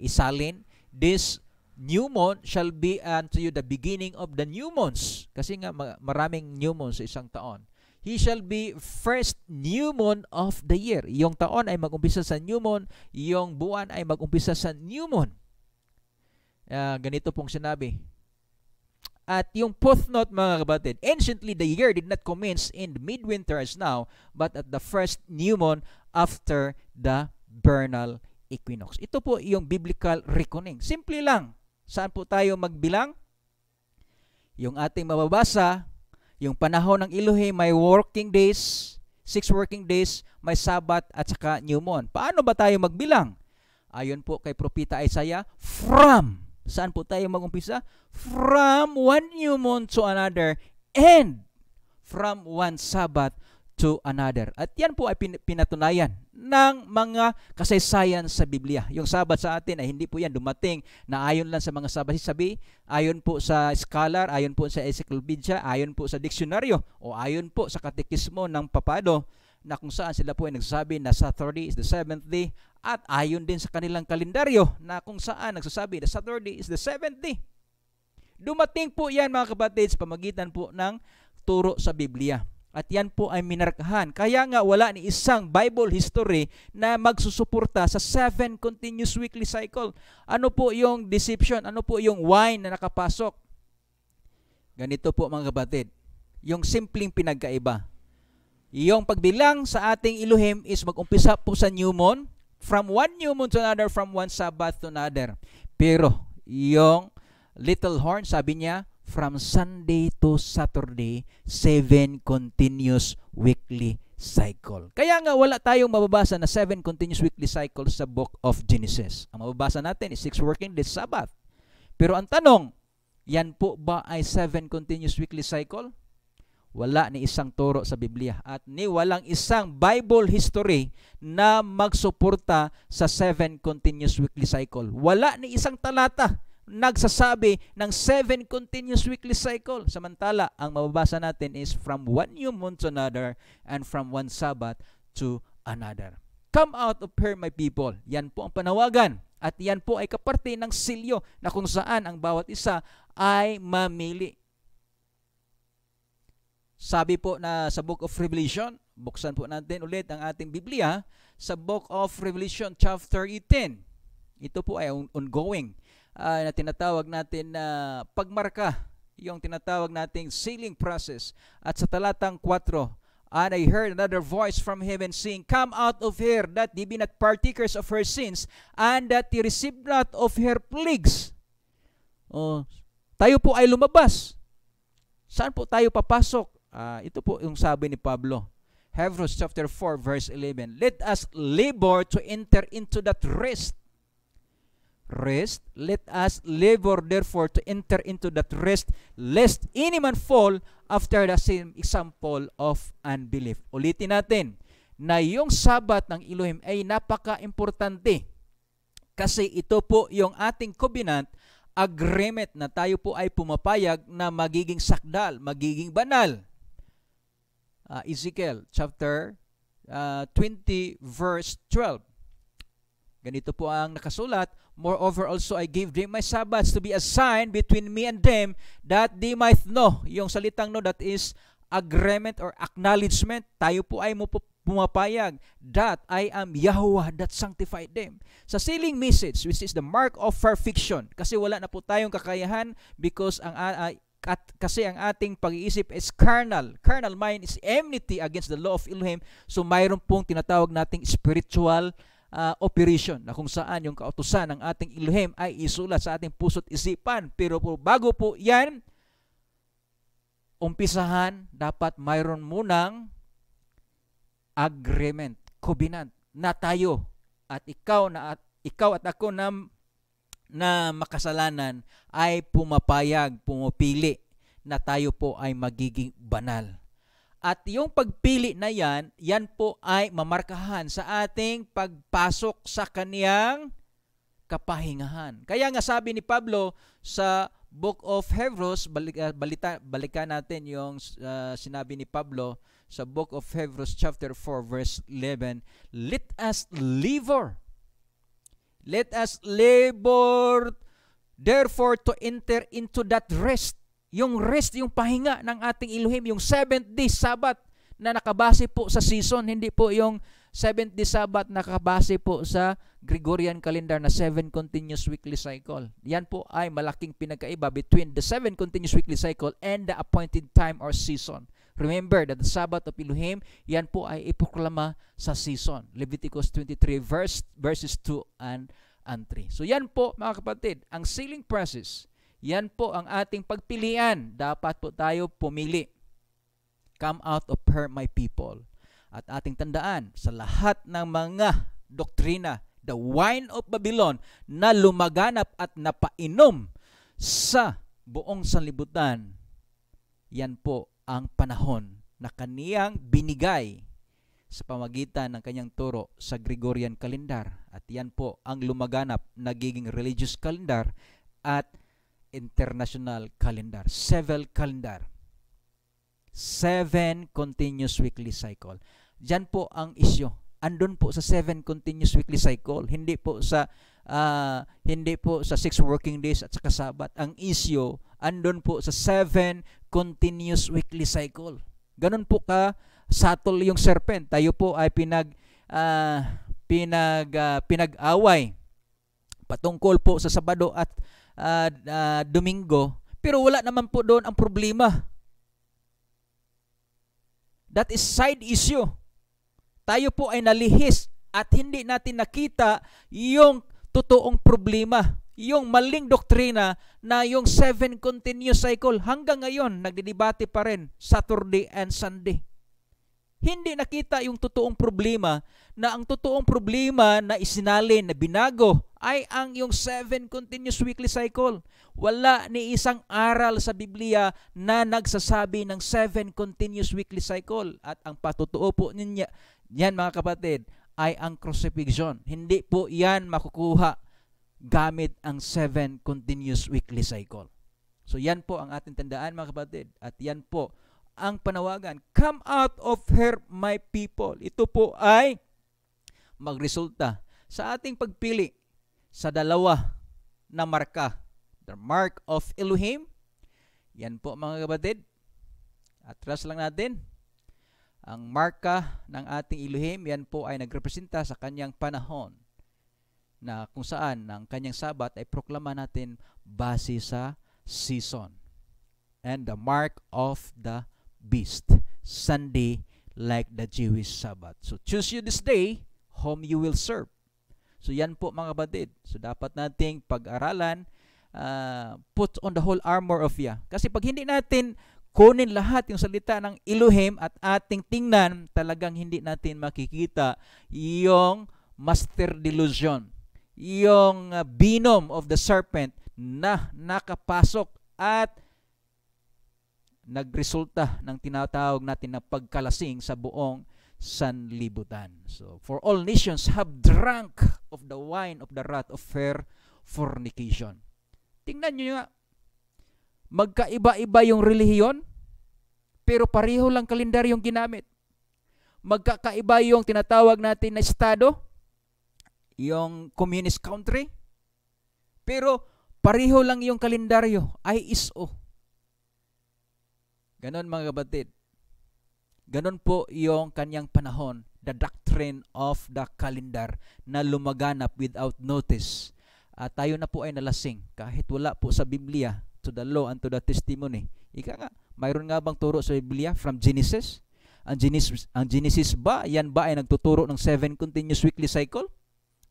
isalin, this new moon shall be unto you the beginning of the new months. Kasi nga maraming new moons sa isang taon. He shall be first new moon of the year. Yung taon ay mag-umpisa sa new moon, yung buwan ay mag-umpisa sa new moon. Ganito pong sinabi. At yung footnote, mga kapatid, anciently the year did not commence in the midwinter as now, but at the first new moon after the vernal equinox. Ito po yung biblical reckoning. Simple lang. Saan po tayo magbilang? Yung ating mababasa, yung panahon ng Elohim, may working days, 6 working days, may Sabbath at saka new moon. Paano ba tayo magbilang? Ayon po kay Propeta Isaiah, saan po tayo mag-umpisa? From one new moon to another and from one Sabbath to another. At yan po ay pinatunayan ng mga kasaysayan sa Biblia. Yung Sabbath sa atin ay hindi po yan dumating na ayon lang sa mga sabi, ayon po sa scholar, ayon po sa encyclopedia, ayon po sa diksyonaryo, o ayon po sa katekismo ng papado, na kung saan sila po ay nagsasabi na Saturday is the 7th day, at ayon din sa kanilang kalendaryo na kung saan nagsasabi na Saturday is the 7th day. Dumating po yan, mga kapatid, sa pamagitan po ng turo sa Biblia. At yan po ay minarkahan. Kaya nga wala ni isang Bible history na magsusuporta sa 7 continuous weekly cycle. Ano po yung deception? Ano po yung wine na nakapasok? Ganito po, mga kapatid. Yung simpleng pinagkaiba. Yung pagbilang sa ating Elohim is mag-umpisa po sa new moon, from one new moon to another, from one Sabbath to another. Pero yung little horn, sabi niya, from Sunday to Saturday, 7 continuous weekly cycle. Kaya nga wala tayong mababasa na 7 continuous weekly cycles sa book of Genesis. Ang mababasa natin is 6 working days Sabbath. Pero ang tanong, yan po ba ay 7 continuous weekly cycle? Wala ni isang turo sa Biblia at ni walang isang Bible history na magsuporta sa 7 continuous weekly cycle. Wala ni isang talata nagsasabi ng 7 continuous weekly cycle. Samantala, ang mababasa natin is from one new moon to another and from one Sabbath to another. Come out of here, my people. Yan po ang panawagan. At yan po ay kaparte ng silyo na kung saan ang bawat isa ay mamili. Sabi po na sa Book of Revelation, buksan po natin ulit ang ating Biblia sa Book of Revelation chapter 18. Ito po ay ongoing na tinatawag natin na pagmarka, yung tinatawag nating sealing process. At sa talatang 4, and I heard another voice from heaven saying, come out of her, that ye be not partakers of her sins, and that ye receive not of her plagues. Tayo po ay lumabas. Saan po tayo papasok? Ito po yung sabi ni Pablo. Hebrews chapter 4 verse 11. Let us labor to enter into that rest. Let us labor therefore to enter into that rest, lest any man fall after the same example of unbelief. Ulitin natin. na yung Sabat ng Elohim ay napaka-importante. Kasi ito po yung ating covenant agreement na tayo po ay pumapayag na magiging sakdal, magiging banal. Ezekiel chapter 20 verse 12. Ganito po ang nakasulat, moreover also I gave them my Sabbaths to be a sign between me and them, that they might know. Yung salitang no, that is agreement or acknowledgement. Tayo po ay pumapayag that I am Yahuwah that sanctified them. Sa sealing message, which is the mark of perfection, kasi wala na po tayong kakayahan because kasi ang ating pag-iisip is carnal. Carnal mind is enmity against the law of Elohim. So mayroon pong tinatawag nating spiritual operation na kung saan yung kautusan ng ating Elohim ay isulat sa ating puso't isipan. Pero po, bago po yan umpisahan, dapat mayroon munang agreement, covenant na tayo at ikaw at ako na makasalanan ay pumapayag, pumipili na tayo po ay magiging banal. At yung pagpili na yan po ay mamarkahan sa ating pagpasok sa kaniyang kapahingahan. Kaya nga sabi ni Pablo sa Book of Hebrews, balikan natin yung sinabi ni Pablo sa Book of Hebrews chapter 4 verse 11, let us labor therefore to enter into that rest. Yung rest, yung pahinga ng ating Elohim, yung 7th day Sabbath na nakabase po sa season, hindi po yung 7th day Sabbath nakabase po sa Gregorian calendar na 7 continuous weekly cycle. Yan po ay malaking pinagkaiba between the 7 continuous weekly cycle and the appointed time or season. Remember that the Sabbath of Elohim, yan po ay iproklama sa season. Leviticus 23 verses 2 and 3. So yan po mga kapatid, ang sealing process, yan po ang ating pagpilian. Dapat po tayo pumili. Come out of her, my people. At ating tandaan, sa lahat ng mga doktrina, the wine of Babylon na lumaganap at napainom sa buong sanlibutan, yan po ang panahon na kaniyang binigay sa pamagitan ng kanyang turo sa Gregorian calendar. At yan po ang lumaganap, nagiging religious calendar at international calendar, civil calendar. 7 continuous weekly cycle. Diyan po ang isyo. Andun po sa 7 continuous weekly cycle. Hindi po sa 6 working days at saka Sabat. Ang isyo andun po sa 7 continuous weekly cycle. Ganun po ka subtle yung serpent. Tayo po ay pinag-away patungkol po sa Sabado at Domingo, pero wala naman po doon ang problema. That is side issue. Tayo po ay nalihis at hindi natin nakita yung totoong problema, yung maling doktrina na yung 7 continuous cycle. Hanggang ngayon, nagdidebate pa rin Saturday and Sunday. Hindi nakita yung totoong problema, na ang totoong problema na isinalin, na binago, ay ang yung 7 continuous weekly cycle. Wala ni isang aral sa Biblia na nagsasabi ng 7 continuous weekly cycle. At ang patutuo po niya, yan mga kapatid, ay ang crucifixion. Hindi po yan makukuha gamit ang 7 continuous weekly cycle. So yan po ang ating tandaan mga kapatid. At yan po ang panawagan, come out of her, my people. Ito po ay magresulta sa ating pagpili sa dalawa na marka. The mark of Elohim. Yan po mga kapatid. Atras lang natin. Ang marka ng ating Elohim, yan po ay nagrepresenta sa kanyang panahon na kung saan ang kanyang Sabat ay proklama natin base sa season. And the mark of the beast, Sunday, like the Jewish Sabbath. So choose you this day whom you will serve. So yan po mga kapatid. So dapat nating pag-aralan, put on the whole armor of Yah. Kasi pag hindi natin kunin lahat yung salita ng Elohim at ating tingnan, talagang hindi natin makikita yung master delusion, yung venom of the serpent na nakapasok at nagresulta ng tinatawag natin na pagkalasing sa buong sanlibutan. So, for all nations have drunk of the wine of the wrath of her fornication. Tingnan nyo nga, magkaiba-iba yung relihiyon, pero pareho lang kalendaryong ginamit. Magkakaiba yung tinatawag natin na estado, yung communist country, pero pareho lang yung kalendaryo, ISO. Ganon mga kapatid. Ganon po yung kanyang panahon, the doctrine of the calendar na lumaganap without notice. Tayo na po ay nalasing kahit wala po sa Biblia, to the law and to the testimony. Ika nga, mayroon nga bang turo sa Biblia from Genesis? Ang Genesis ba, yan ba ay nagtuturo ng 7 continuous weekly cycle?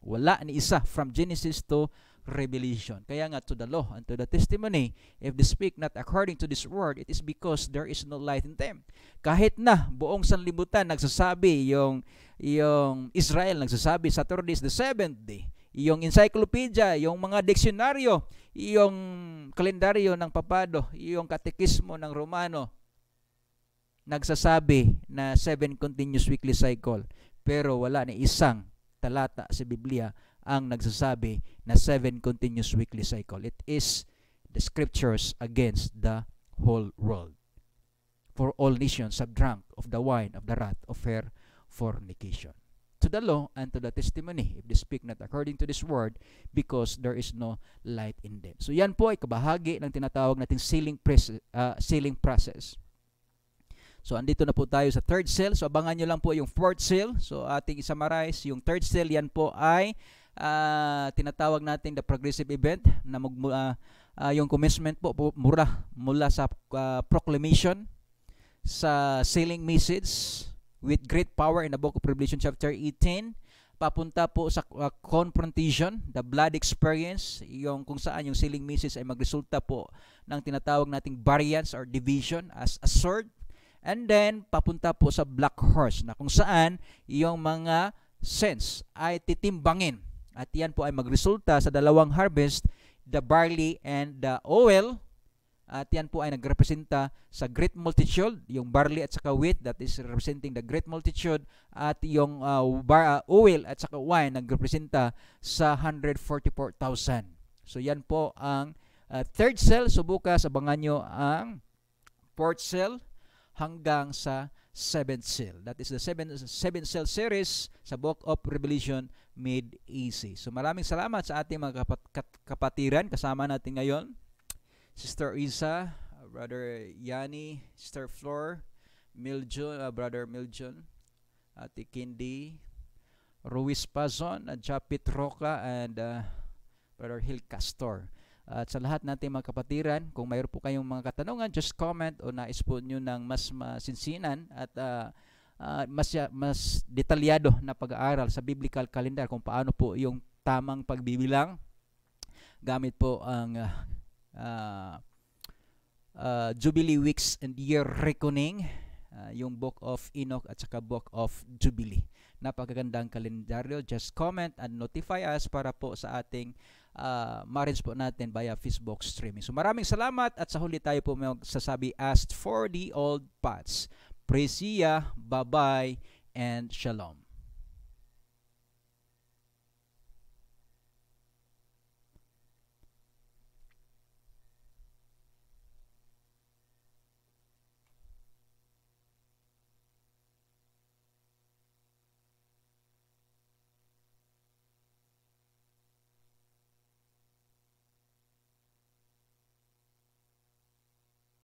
Wala ni isa from Genesis to Revelation. Kaya nga, to the law and to the testimony, if they speak not according to this word, it is because there is no light in them. Kahit na buong sanlibutan nagsasabi, yung Israel nagsasabi, Saturday is the 7th day. Yung encyclopedia, yung mga diksyonaryo, yung kalendaryo ng Papado, yung katekismo ng Romano, nagsasabi na 7 continuous weekly cycle. Pero wala ni isang talata sa Biblia ang nagsasabi na 7 continuous weekly cycle. It is the scriptures against the whole world. For all nations have drunk of the wine of the wrath of her fornication. To the law and to the testimony, if they speak not according to this word, because there is no light in them. So yan po ay kabahagi ng tinatawag nating sealing process. So andito na po tayo sa third seal. So abangan nyo lang po yung fourth seal. So ating i-summarize. Yung third seal, yan po ay tinatawag natin the progressive event na yung commencement po mula sa proclamation, sa sealing message with great power in the book of Revelation chapter 18, papunta po sa confrontation, the blood experience, yung kung saan yung sealing message ay magresulta po ng tinatawag nating variance or division as a sword. And then papunta po sa black horse na kung saan yung mga saints ay titimbangin. At yan po ay magresulta sa dalawang harvest, the barley and the oil. At yan po ay nagrepresenta sa great multitude, yung barley at saka wheat, that is representing the great multitude. At yung oil at saka wine nagrepresenta sa 144,000. So yan po ang third seal. So bukas abangan nyo ang fourth seal hanggang sa seventh seal. That is the seventh seal series sa book of Revelation made easy. So maraming salamat sa ating mga kapatiran. Kasama natin ngayon Sister Isa, Brother Yanni, Sister Flor, Miljon, Brother Miljon, Ate Kindi, Ruiz Pazon, Japit Roca, and Brother Hill Castor. At sa lahat nating mga kapatiran, kung mayroon po kayong mga katanungan, just comment o nais po nyo ng mas masinsinan at mas detalyado na pag-aaral sa biblical calendar kung paano po yung tamang pagbibilang gamit po ang Jubilee Weeks and Year Reckoning, yung Book of Enoch at saka Book of Jubilee. Napakagandang kalendaryo. Just comment and notify us para po sa ating ma-arrange po natin via Facebook streaming. So maraming salamat at sa huli tayo po magsasabi, asked for the old paths. Praise Yah, bye-bye, and shalom.